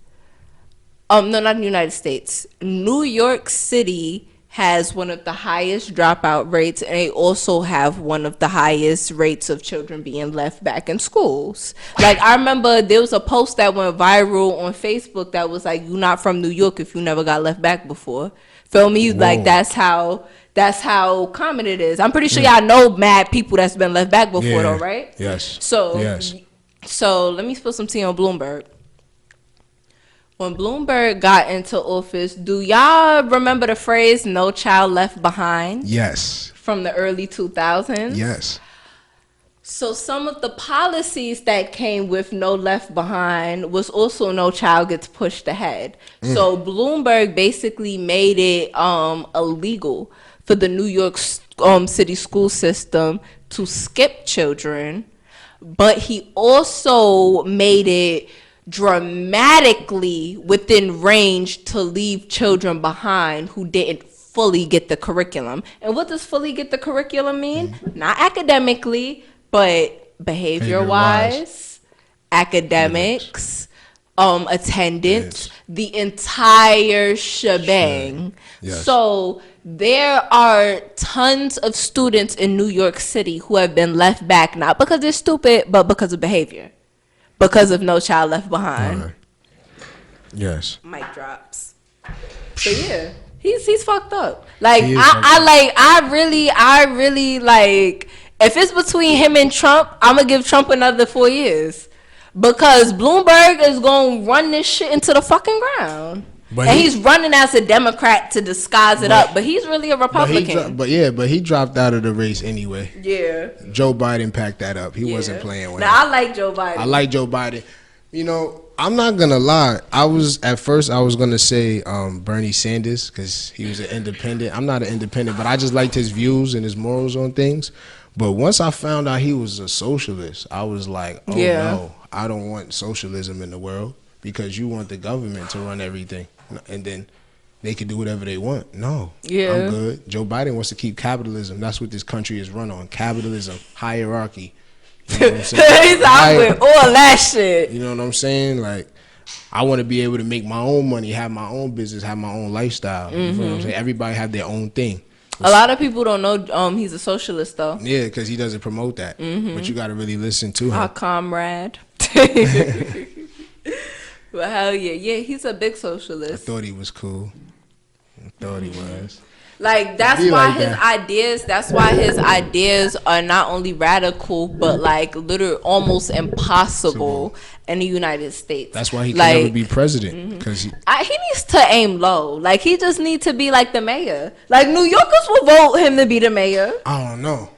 no, not the United States, New York City has one of the highest dropout rates, and they also have one of the highest rates of children being left back in schools. I remember there was a post that went viral on Facebook that was like, "You not from New York if you never got left back before." Feel me? Whoa. That's how common it is. I'm pretty sure y'all know mad people that's been left back before, though, right? Yes. So let me spill some tea on Bloomberg. When Bloomberg got into office, do y'all remember the phrase "no child left behind"? Yes. From the early 2000s? Yes. So some of the policies that came with no left behind was also no child gets pushed ahead. So Bloomberg basically made it illegal for the New York City school system to skip children, but he also made it dramatically within range to leave children behind who didn't fully get the curriculum. And what does fully get the curriculum mean? Not academically, but behavior-wise, academics, attendance, the entire shebang. Yes. So there are tons of students in New York City who have been left back, not because they're stupid, but because of behavior. Because of no child left behind. Yes. Mic drops. So yeah, he's fucked up. I really if it's between him and Trump, I'm gonna give Trump another 4 years because Bloomberg is gonna run this shit into the fucking ground. He's running as a Democrat to disguise it up, but he's really a Republican. But he dropped out of the race anyway. Yeah. Joe Biden packed that up. He wasn't playing with him. I like Joe Biden. I like Joe Biden. I'm not gonna lie. At first I was gonna say Bernie Sanders because he was an independent. I'm not an independent, but I just liked his views and his morals on things. But once I found out he was a socialist, I was like, oh no, I don't want socialism in the world because you want the government to run everything. And then they can do whatever they want. No, I'm good. Joe Biden wants to keep capitalism. That's what this country is run on. Capitalism, hierarchy. You know what I'm saying? He's out with all that shit. You know what I'm saying? I want to be able to make my own money, have my own business, have my own lifestyle. You know what I'm saying? Everybody have their own thing. A lot of people don't know he's a socialist, though. Yeah, because he doesn't promote that. But you got to really listen to him. Our comrade. Well, hell yeah, he's a big I socialist. thought he was cool. I thought he was. Like that's Be why like his that. ideas. That's why his ideas are not only radical, but like literally almost impossible in the United States. That's why he can like, never be president. Because he needs to aim low. Like he just needs to be like the mayor. Like New Yorkers will vote him to be the mayor. I don't know.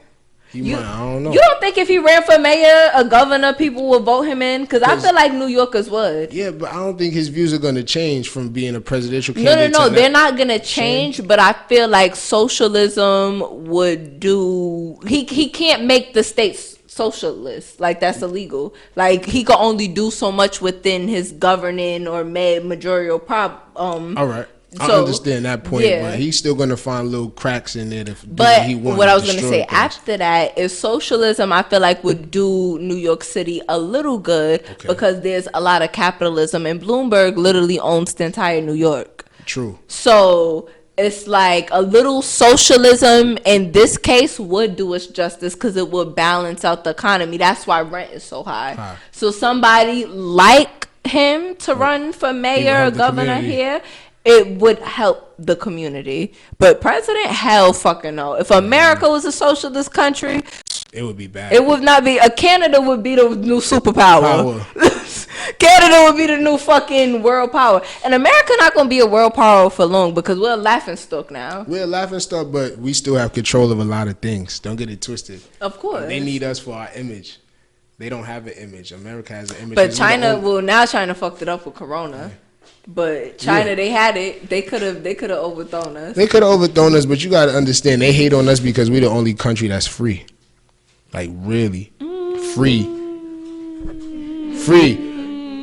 I don't know. You don't think if he ran for mayor or governor, people would vote him in? Because I feel like New Yorkers would. Yeah, but I don't think his views are going to change from being a presidential No, candidate. they're not gonna change. But I feel like socialism would do. He can't make the states socialist. Like that's illegal. Like he can only do so much within his governing or majorial All right. I So, understand that point, yeah. but he's still gonna find little cracks in there. But he what I was going to say things. after that is socialism, I feel like would do New York City a little good because there's a lot of capitalism and Bloomberg literally owns the entire New York. True. So it's like a little socialism in this case would do us justice because it would balance out the economy. That's why rent is so high. So somebody like him to run for mayor or governor here, it would help the community. But president, hell fucking no. If America was a socialist country, it would be bad. It would not be. Canada would be the new superpower. Canada would be the new fucking world power. And America not going to be a world power for long because we're a laughing stock now. We're a laughing stock, but we still have control of a lot of things. Don't get it twisted. Of course. They need us for our image. They don't have an image. America has an image. But China, now China fucked it up with Corona. But China, they had it. They could have overthrown us. They could have overthrown us, but you got to understand, they hate on us because we're the only country that's free. Like, really. Free.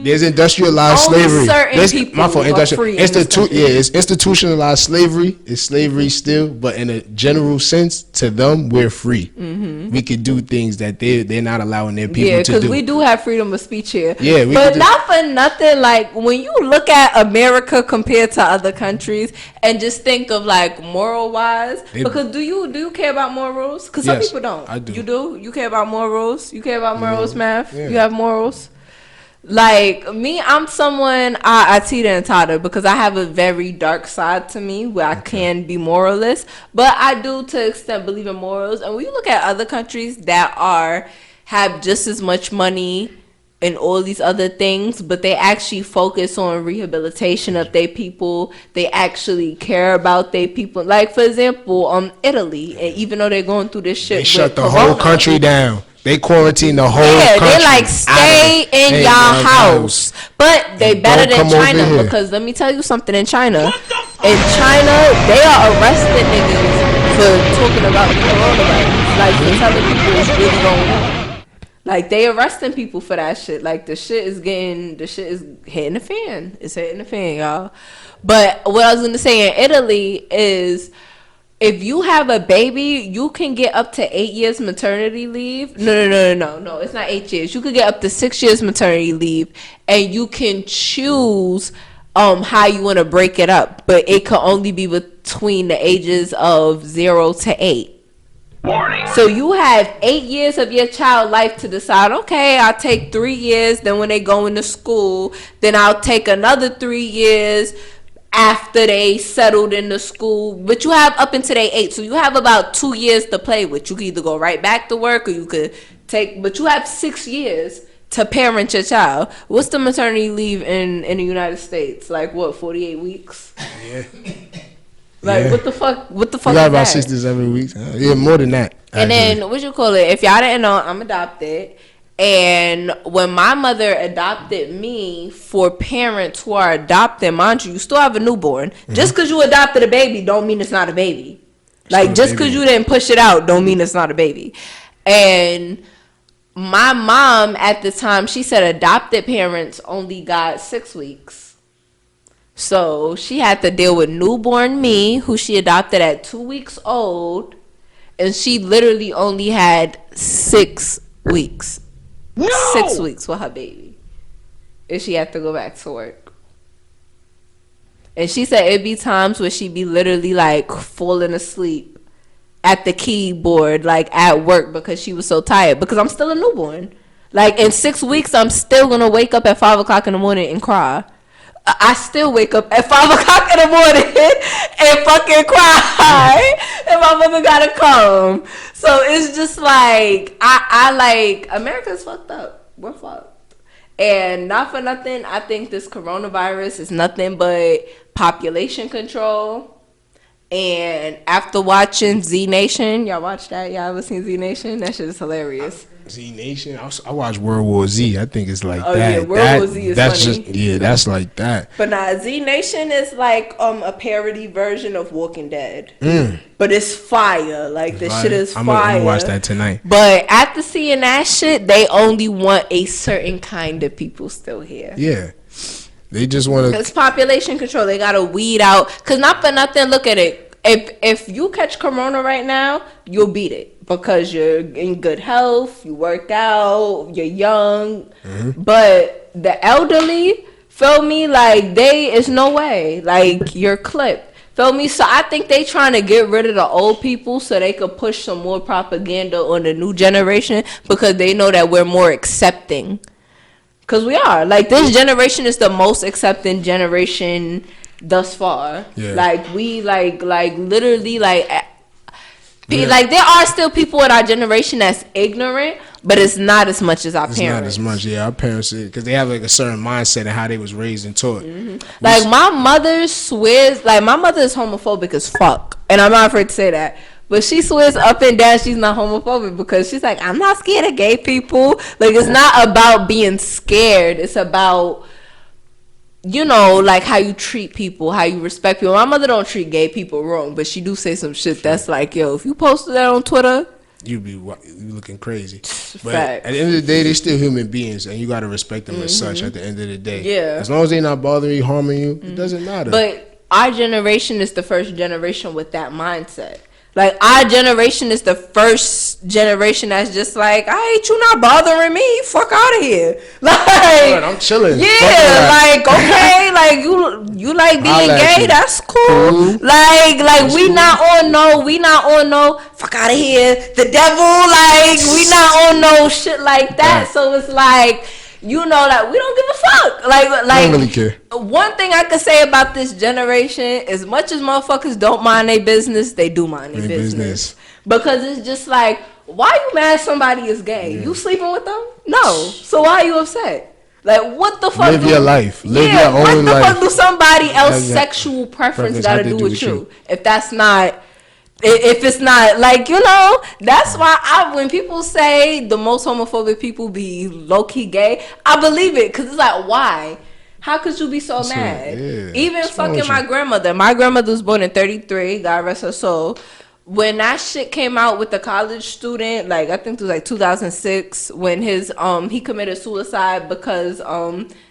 There's industrialized Only slavery. certain people are free in this country. It's institutionalized slavery. It's slavery still, but in a general sense, to them, we're free. Mm-hmm. We could do things that they're not allowing their people to do. Yeah, because we do have freedom of speech here. Yeah, but not for nothing. Like when you look at America compared to other countries, and just think of like moral wise, because do you care about morals? Because some people don't. I do. You do? You care about morals? You care about morals, Math? Yeah. You have morals? Like me, I'm someone I teeter and totter because I have a very dark side to me where I can be moralist, but I do to an extent believe in morals. And when you look at other countries that have just as much money and all these other things, but they actually focus on rehabilitation of their people. They actually care about their people. Like for example, Italy, and even though they're going through this shit, they shut the Corona, whole country down. They quarantine the whole country. They like stay in your house. But they better than China because let me tell you something in China. In China, they are arresting niggas for talking about the coronavirus. Like for telling people what's really going on. Like they arresting people for that shit. Like the shit is hitting the fan. It's hitting the fan, y'all. But what I was gonna say in Italy is, if you have a baby, you can get up to 8 years maternity leave. No. It's not 8 years. You could get up to 6 years maternity leave, and you can choose how you want to break it up. But it could only be between the ages of 0 to 8. Warning. So you have 8 years of your child life to decide, okay, I'll take 3 years. Then when they go into school, then I'll take another 3 years after they settled in the school. But you have up until they 8, so you have about 2 years to play with. You can either go right back to work, or you could but you have 6 years to parent your child. What's the maternity leave in the United States? Like what, 48 weeks? Yeah. Like what the fuck You got about 6 to 7 weeks. Yeah, more than that. And then what you call it? If y'all didn't know, I'm adopted. And when my mother adopted me, for parents who are adopted, mind you still have a newborn. Mm-hmm. Just because you adopted a baby don't mean it's not a baby. Like, just because you didn't push it out don't mean it's not a baby. And my mom at the time, she said adopted parents only got 6 weeks. So she had to deal with newborn me, who she adopted at 2 weeks old. And she literally only had 6 weeks. No! 6 weeks with her baby. And she had to go back to work. And she said it'd be times where she'd be literally like falling asleep at the keyboard, like at work, because she was so tired. Because I'm still a newborn. Like in 6 weeks, I'm still gonna wake up at 5 o'clock in the morning and cry. I still wake up at 5 o'clock in the morning and fucking cry, and my mother gotta come. So it's just like I like America's fucked up. We're fucked, and not for nothing. I think this coronavirus is nothing but population control. And after watching Z Nation, y'all watch that? Y'all ever seen Z Nation? That shit is hilarious. Z Nation. I watch World War Z. I think it's like that. Yeah, World War Z is that's funny. That's like that. But nah, Z Nation is like a parody version of Walking Dead. But it's fire. Like the shit is fire. I'm gonna watch that tonight. But after seeing that shit, they only want a certain kind of people still here. Yeah. They just want to. It's population control. They gotta weed out. Cause not for nothing. Look at it. If you catch corona right now, you'll beat it because you're in good health. You work out. You're young. But the elderly, feel me? Like is no way. Like you're clipped. Feel me? So I think they trying to get rid of the old people so they could push some more propaganda on the new generation because they know that we're more accepting. Cause we are like this generation is the most accepting generation thus far. Yeah. Like we like literally like there are still people in our generation that's ignorant, but it's not as much as our parents. It's not as much, yeah. Our parents, because they have like a certain mindset and how they was raised and taught. Like my mother swears, like my mother is homophobic as fuck, and I'm not afraid to say that. But she swears up and down she's not homophobic because she's like, I'm not scared of gay people. Like, it's not about being scared. It's about, you know, like how you treat people, how you respect people. My mother don't treat gay people wrong, but she do say some shit that's like, yo, if you posted that on Twitter, you looking crazy. But at the end of the day, they're still human beings, and you got to respect them as such at the end of the day. Yeah. As long as they're not bothering you, harming you, it doesn't matter. But our generation is the first generation with that mindset. Like, our generation is the first generation that's just like, I hate you not bothering me. Fuck out of here. Like, God, I'm chilling. Yeah, like, okay, like, you like being gay, that's cool. Like, that's we cool. We not on no, fuck out of here, the devil, like, we not on no shit like that. Yeah. So it's like, you know, like, we don't give a fuck. Like, I don't really care. One thing I could say about this generation, as much as motherfuckers don't mind their business, they do mind their business. Because it's just like, why you mad somebody is gay? Yeah. You sleeping with them? No. So why are you upset? Like, what the fuck? Live your life. Live your own life. What the fuck do somebody else's sexual preference got to do with you? If that's not... If it's not, like, you know, that's why when people say the most homophobic people be low-key gay, I believe it, because it's like, why? How could you be so mad? Yeah. Even fucking my grandmother. My grandmother was born in 1933, God rest her soul. When that shit came out with the college student, like, I think it was like 2006, when his he committed suicide because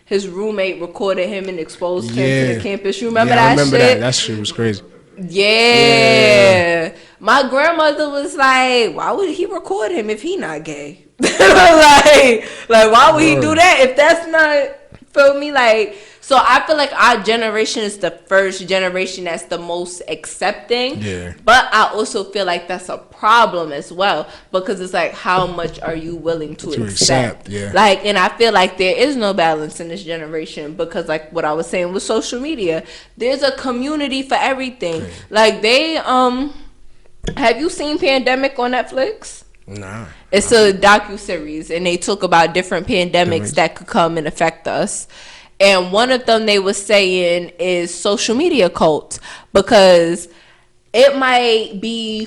his roommate recorded him and exposed him to the campus. You remember that shit? I remember that. That shit was crazy. Yeah. My grandmother was like, why would he record him if he not gay? like why would he do that if that's not, feel me? Like, so I feel like our generation is the first generation that's the most accepting. Yeah. But I also feel like that's a problem as well, because it's like, how much are you willing to accept? Yeah. Like, and I feel like there is no balance in this generation, because like what I was saying with social media, there's a community for everything. Okay. Like they have you seen Pandemic on Netflix? Nah. It's a docuseries, and they talk about different pandemics that could come and affect us. And one of them they were saying is social media cults, because it might be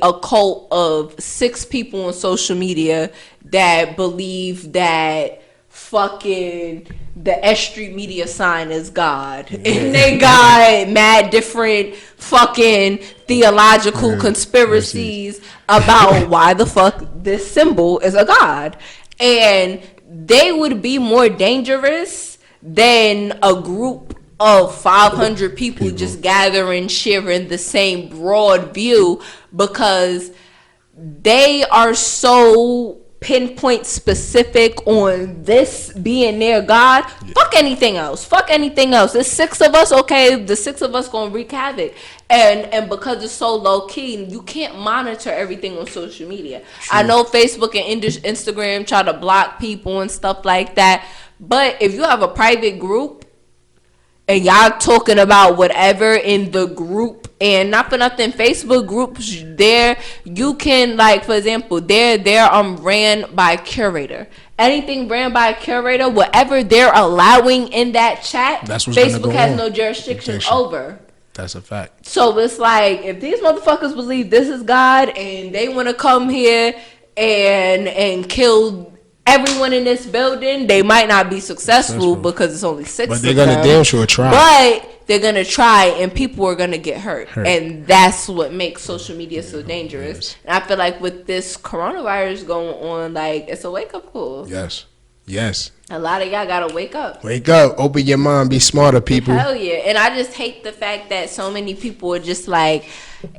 a cult of 6 people on social media that believe that fucking the S.STREET media sign is God. Yeah. And they got mad different fucking theological conspiracies about why the fuck this symbol is a God. And they would be more dangerous than a group of 500 people just gathering, sharing the same broad view, because they are so pinpoint specific on this being their God, fuck anything else. Fuck anything else. There's 6 of us, okay, the 6 of us gonna wreak havoc. And because it's so low key, you can't monitor everything on social media. True. I know Facebook and Instagram try to block people and stuff like that, but if you have a private group and y'all talking about whatever in the group, and not for nothing, Facebook groups there, you can, like, for example, they're ran by a curator. Anything ran by a curator, whatever they're allowing in that chat, that's what's Facebook has no jurisdiction over. That's a fact. So it's like, if these motherfuckers believe this is God and they want to come here and kill everyone in this building, they might not be successful because it's only 6 but they're gonna damn sure try. But they're gonna try, and people are gonna get hurt. And that's what makes social media so dangerous. Yes. And I feel like with this coronavirus going on, like, it's a wake-up call. Yes. A lot of y'all gotta wake up. Wake up. Open your mind. Be smarter, people. Hell yeah. And I just hate the fact that so many people are just like,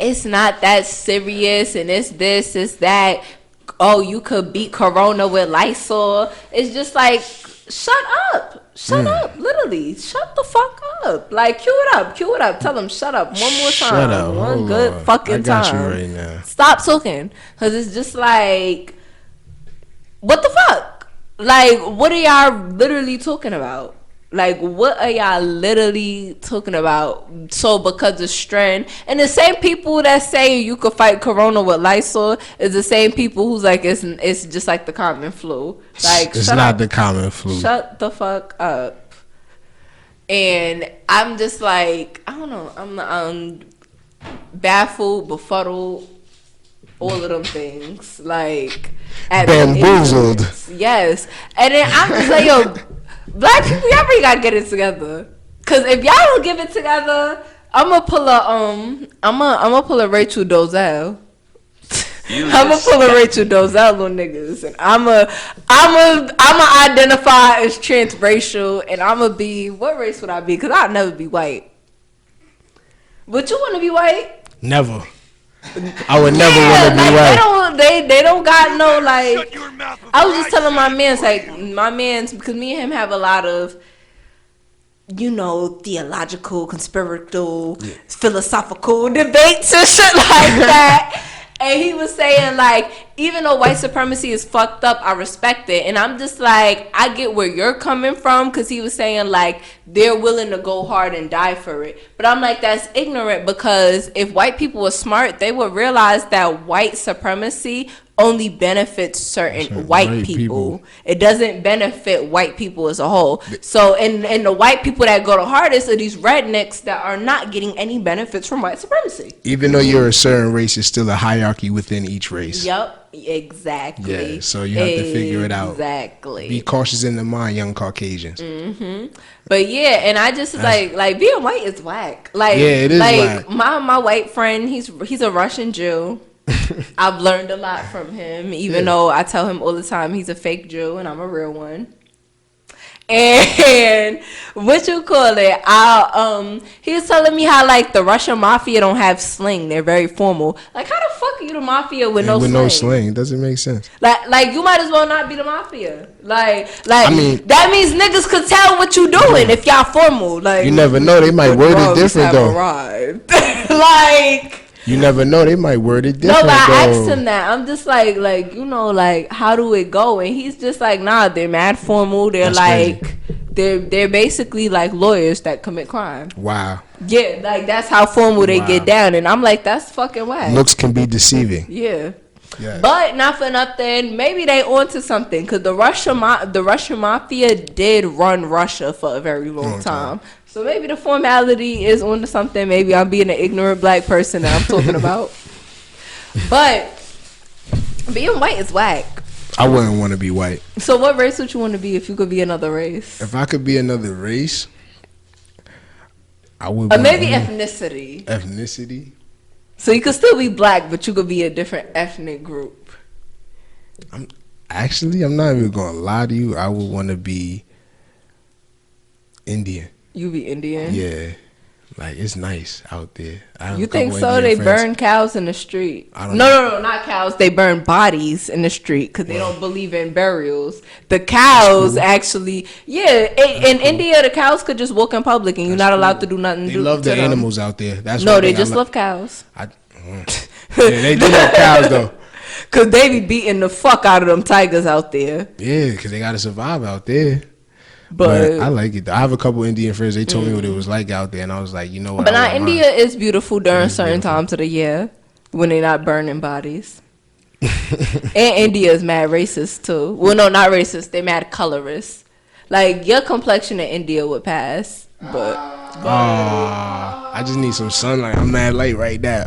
it's not that serious, and it's this, it's that. Oh, you could beat Corona with Lysol. It's just like, shut up. Shut up. Literally. Shut the fuck up. Like, cue it up. Tell them, shut up. One more time. Shut up. One good fucking time. I got you right now. Stop talking. Because it's just like, what the fuck? Like, what are y'all literally talking about? Like, what are y'all literally talking about? So because of strand, and the same people that say you could fight Corona with Lysol is the same people who's like, it's just like the common flu. Like, it's not the common flu. Shut the fuck up. And I'm just like, I don't know. I'm baffled, befuddled, all of them things. Like, bamboozled. Yes. And then I'm just like, yo, black people, y'all really gotta get it together. Cause if y'all don't give it together, I'ma pull a Rachel Dozell. I'ma pull a Rachel Dozell on niggas, and I'ma identify as transracial, and I'ma be, what race would I be? Cause I'll never be white. Would you want to be white? Never. I would never want to be white. They don't got no, like, I was just telling my mans, because me and him have a lot of, you know, theological, conspiratorial, philosophical debates and shit like that. And he was saying, like, even though white supremacy is fucked up, I respect it. And I'm just like, I get where you're coming from, because he was saying, like, they're willing to go hard and die for it. But I'm like, that's ignorant, because if white people were smart, they would realize that white supremacy only benefits certain white people. It doesn't benefit white people as a whole. So, and the white people that go the hardest are these rednecks that are not getting any benefits from white supremacy. Even though you're a certain race, it's still a hierarchy within each race. Yep, exactly. Yeah, so you have to figure it out. Exactly. Be cautious in the mind, young Caucasians. Mm-hmm. But yeah, and I just like being white is whack. Like, yeah, it is like whack. My white friend, he's a Russian Jew. I've learned a lot from him, even though I tell him all the time he's a fake Jew and I'm a real one. And what you call it? He was telling me how, like, the Russian mafia don't have sling; they're very formal. Like, how the fuck are you the mafia with no sling? With no sling, it doesn't make sense. Like you might as well not be the mafia. Like I mean, that means niggas could tell what you doing if y'all formal. Like, you never know; they might word it different though. Like. You never know. They might word it different. No, but I asked him that. I'm just like, you know, like, how do it go? And he's just like, nah, they're mad formal. They're like, they're basically like lawyers that commit crime. Wow. Yeah, like, that's how formal they get down. And I'm like, that's fucking whack. Looks can be deceiving. Yeah. Yes. But not for nothing, maybe they onto something, because the Russian mafia did run Russia for a very long time. So maybe the formality is onto something. Maybe I'm being an ignorant black person that I'm talking about. But being white is whack. I wouldn't want to be white. So what race would you want to be if you could be another race? If I could be another race, I would. Or maybe ethnicity. Ethnicity. So you could still be black, but you could be a different ethnic group. I'm not even gonna lie to you. I would want to be Indian. You be Indian? Yeah. Like, it's nice out there. I have You a couple think so? Indian They friends. burn cows in the street. I don't know. No, not cows. They burn bodies in the street because they don't believe in burials. The cows cool. actually, yeah. In India, the cows could just walk in public and you're not allowed to do nothing. They love the animals out there. That's No, one they thing just love cows. Yeah, they do love cows though. Cause they be beating the fuck out of them tigers out there. Yeah, because they gotta survive out there. But I like it though. I have a couple Indian friends. They told me what it was like out there, and I was like, you know what? But I now wouldn't India mind. is beautiful during certain beautiful. times of the year when they're not burning bodies. And India is mad racist too. Well, no, not racist. They mad colorist. Like your complexion in India would pass, but I just need some sunlight. I'm mad light right now.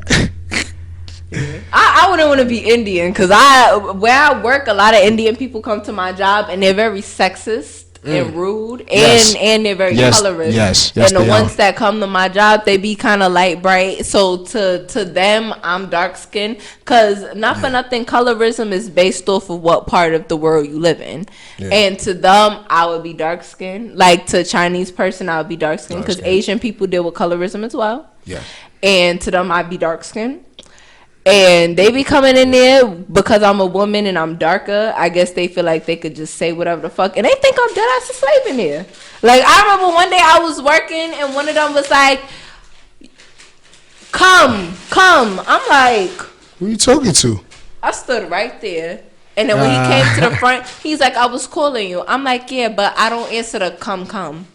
I wouldn't want to be Indian because where I work, a lot of Indian people come to my job and they're very sexist and rude and they're very colorist. Yes, and the they ones are. that come to my job, they be kind of light bright. So to them, I'm dark skinned because not for nothing, colorism is based off of what part of the world you live in. Yeah. And to them, I would be dark skinned. Like to a Chinese person, I would be dark skinned because Dark-skinned. Asian people deal with colorism as well. Yeah. And to them, I'd be dark skinned. And they be coming in there because I'm a woman and I'm darker. I guess they feel like they could just say whatever the fuck. And they think I'm dead ass a slave in there. Like, I remember one day I was working and one of them was like, come. I'm like, Who you talking to? I stood right there. And then when he came to the front, he's like, I was calling you. I'm like, yeah, but I don't answer the come.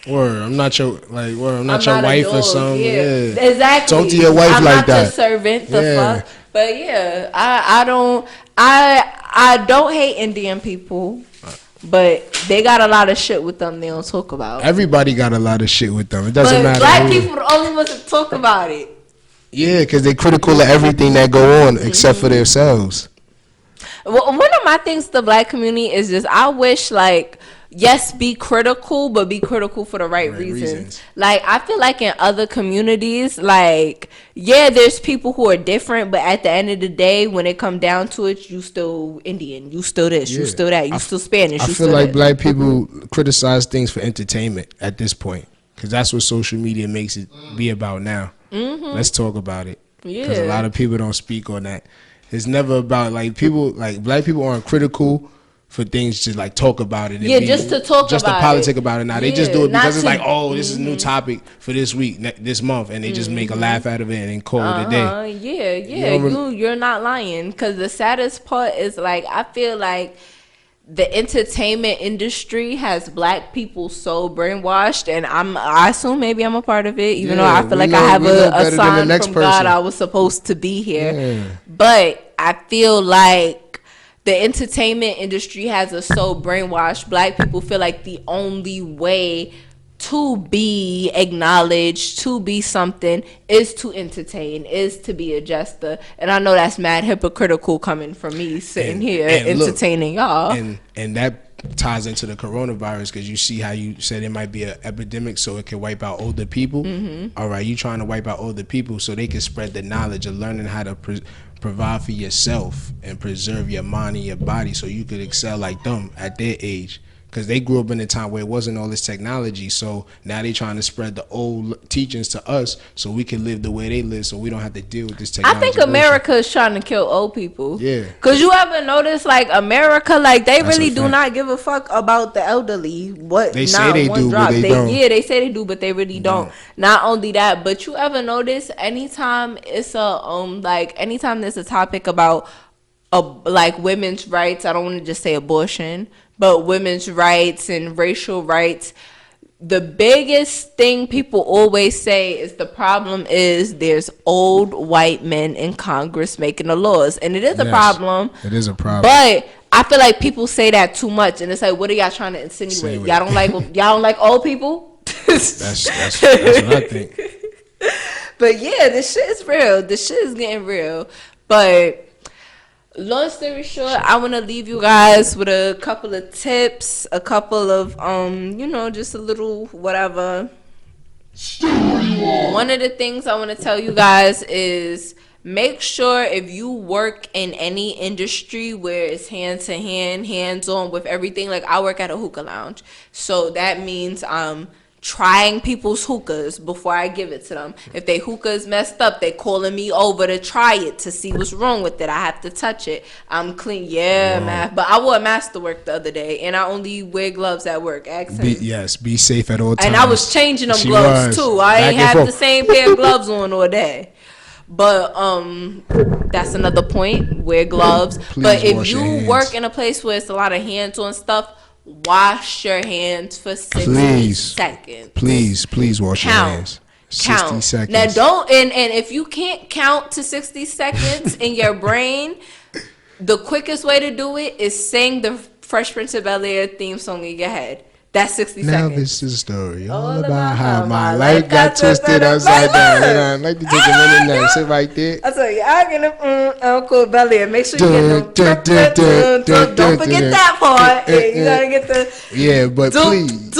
Word, I'm not your like. Word, I'm not I'm your not a wife or dog, something. yeah. Yeah. Exactly. Talk to your wife I'm like not that. your servant. The Yeah. fuck. But yeah, I don't hate Indian people, but they got a lot of shit with them they don't talk about. Everybody got a lot of shit with them. It doesn't But matter. black who. people the only ones that talk about it. Yeah, because they critical of everything that go on except for themselves. Well, one of my things to the black community is just I wish like yes, be critical, but be critical for the right reasons. Like I feel like in other communities, like yeah, there's people who are different, but at the end of the day, when it come down to it, you still Indian, you still this, you Yeah. still that, you still Spanish. I you feel still like this. black people criticize things for entertainment at this point because that's what social media makes it be about now. Let's talk about it. Because a Yeah. lot of people don't speak on that. It's never about like people like black people aren't critical for things to like talk about it. And Yeah, just to talk just about to politic it. about it. Now they just Yeah, do it not because it's to- like, oh, this is a new topic for this week, this month, and they just make a laugh out of it and then call it a day. Yeah, you're not lying. Cause the saddest part is like I feel like the entertainment industry has black people so brainwashed, and I assume maybe I'm a part of it, even though Yeah, I feel we like know- I have we know a better than the sign next from God person. I was supposed to be here. Yeah. But I feel like the entertainment industry has us so brainwashed. Black people feel like the only way to be acknowledged, to be something, is to entertain, is to be a jester. And I know that's mad hypocritical coming from me sitting here and look, entertaining y'all. And that ties into the coronavirus because you see how you said it might be an epidemic so it can wipe out older people. All right, you trying to wipe out older people so they can spread the knowledge of learning how to provide for yourself and preserve your mind and your body so you could excel like them at their age. Because they grew up in a time where it wasn't all this technology. So now they trying to spread the old teachings to us so we can live the way they live so we don't have to deal with this I technology. think America is trying to kill old people. Yeah. Cause you ever notice like America, like they That's really a do fact. not give a fuck about the elderly. What They say not they one do, but drop. they don't. Yeah, they say they do, but they really don't. Not only that, but you ever notice anytime it's anytime there's a topic about like women's rights, I don't want to just say abortion, but women's rights and racial rights, the biggest thing people always say is the problem is there's old white men in Congress making the laws. And it is a Yes, problem. It is a problem. But I feel like people say that too much, and it's like, what are y'all trying to insinuate? Y'all don't like old people? That's what I think. But yeah, this shit is real. This shit is getting real. But long story short, I want to leave you guys with a couple of tips, a couple of just a little whatever. One of the things I want to tell you guys is make sure if you work in any industry where it's hand to hand, hands on with everything. Like I work at a hookah lounge, so that means I'm trying people's hookahs before I give it to them. If they hookahs messed up, they calling me over to try it to see what's wrong with it. I have to touch it. I'm clean. Yeah, man. But I wore a mask to work the other day, and I only wear gloves at work. Be safe at all times. And I was changing them gloves too. I ain't have the same pair of gloves on all day. But that's another point. Wear gloves. But if you work in a place where it's a lot of hands-on stuff, wash your hands for 60 seconds. Please wash your hands. 60 seconds. Now don't and if you can't count to 60 seconds in your brain, the quickest way to do it is sing the Fresh Prince of Bel-Air theme song in your head. That's 60 seconds. Now this is a story all about how my life got twisted upside down. And I'd like to take a minute now and sit right there. I tell you, I get Uncle Bel-Air. Make sure you get them. Don't forget that part. You gotta get the but please.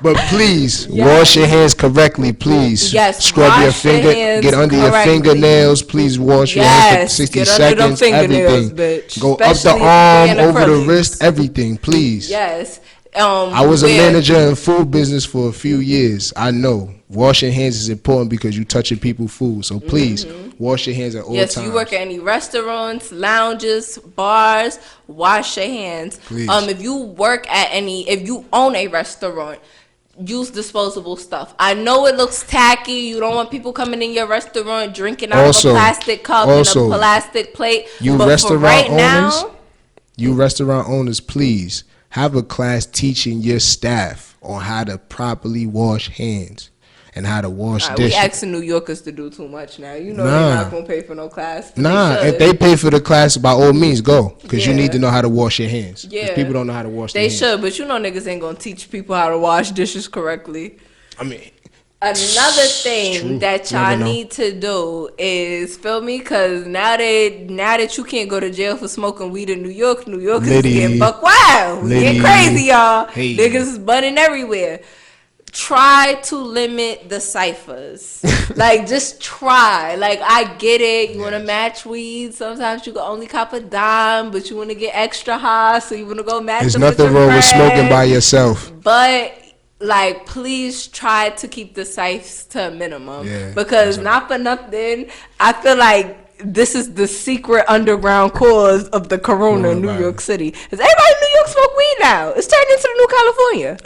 But please, wash your hands correctly, please. Yes, scrub your finger, get under your fingernails. Please wash your hands for 60 seconds. Everything. Bitch. Go especially up the arm, over the wrist, everything, please. Yes. I was a manager in food business for a few years. I know washing hands is important because you touching people's food. So please wash your hands at all times. Yes, you work at any restaurants, lounges, bars, wash your hands. Please. If you own a restaurant, use disposable stuff. I know it looks tacky. You don't want people coming in your restaurant drinking out of a plastic cup and a plastic plate. You restaurant owners, please have a class teaching your staff on how to properly wash hands and how to wash dishes. We asking New Yorkers to do too much now. You know they're not going to pay for no class. If they pay for the class, by all means, go. Because you need to know how to wash your hands. Yeah. People don't know how to wash their hands. They should, but you know niggas ain't going to teach people how to wash dishes correctly. I mean... Another thing that y'all need to do is, feel me, because now that you can't go to jail for smoking weed in New York is getting buck wild. We get crazy, y'all. Hey. Niggas is bunning everywhere. Try to limit the ciphers. Like, just try. Like, I get it. You want to match weed. Sometimes you can only cop a dime, but you want to get extra high, so you want to go match. There's nothing wrong with smoking by yourself. But... like, please try to keep the ciphers to a minimum. Because not for nothing, I feel like this is the secret underground cause of the corona in New York City. Because everybody in New York smoke weed now. It's turned into the new California.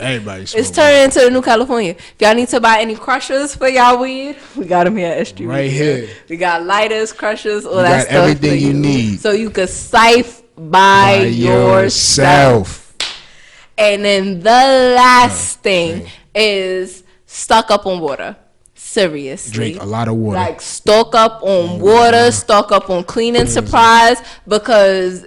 It's turned into the new California. If y'all need to buy any crushers for y'all weed, we got them here at S.TREET. Right here. We got lighters, crushers, all that stuff. Everything you need. So you can siphon by yourself. And then the last thing is stock up on water. Seriously. Drink a lot of water. Like, stock up on water, stock up on cleaning supplies, because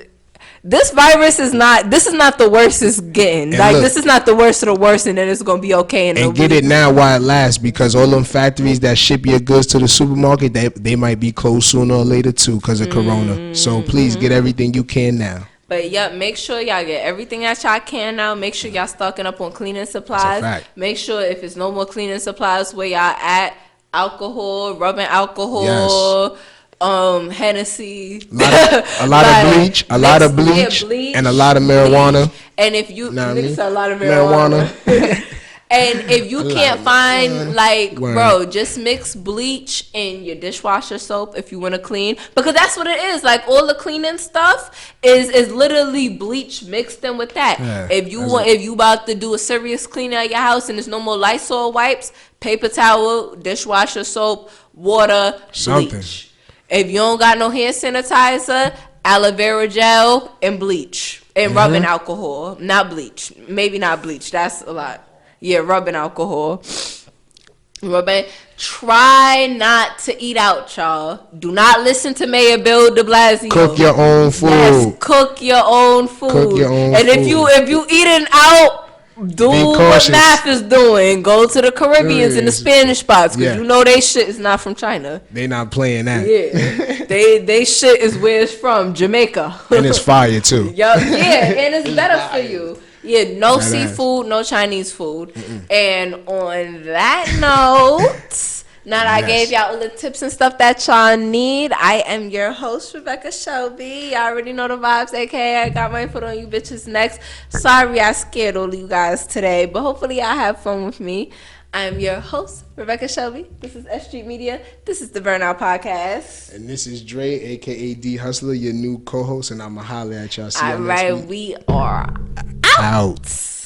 this virus is not the worst it's getting. And like, look, this is not the worst of the worst, and then it's going to be okay. And get it now while it lasts, because all them factories that ship your goods to the supermarket, they might be closed sooner or later too because of corona. So please get everything you can now. But yeah, make sure y'all get everything that y'all can now. Make sure y'all stocking up on cleaning supplies. That's a fact. Make sure if it's no more cleaning supplies where y'all at, alcohol, rubbing alcohol, Hennessy. A lot of bleach, and a lot of marijuana. And if you mix a lot of marijuana. And if you can't find, bro, just mix bleach in your dishwasher soap if you want to clean. Because that's what it is. Like, all the cleaning stuff is literally bleach mixed in with that. Yeah, if you about to do a serious cleaning at your house and there's no more Lysol wipes, paper towel, dishwasher soap, water, bleach. If you don't got no hand sanitizer, aloe vera gel and bleach. And rubbing alcohol. Not bleach. Maybe not bleach. That's a lot. Yeah, rubbing alcohol. Try not to eat out, y'all. Do not listen to Mayor Bill de Blasio. Cook your own food. Yes, cook your own food. And if you eating out, do what Math is doing. Go to the Caribbeans and the Spanish spots, because you know they shit is not from China. They not playing that. Yeah, they shit is where it's from, Jamaica. And it's fire too. Yeah, and it's better for you. Yeah, no seafood, no Chinese food. And on that note, Now that I Yes. gave y'all all the tips and stuff that y'all need, I am your host, Rebecca Shelby. Y'all already know the vibes, aka I got my foot on you bitches next. Sorry I scared all of you guys today, but hopefully y'all have fun with me. I'm your host, Rebecca Shelby. This is S.STREET Media. This is the Burnout Podcast. And this is Dre, aka D Hustler, your new co-host, and I'ma holler at y'all. See y'all All next right, week. we are out.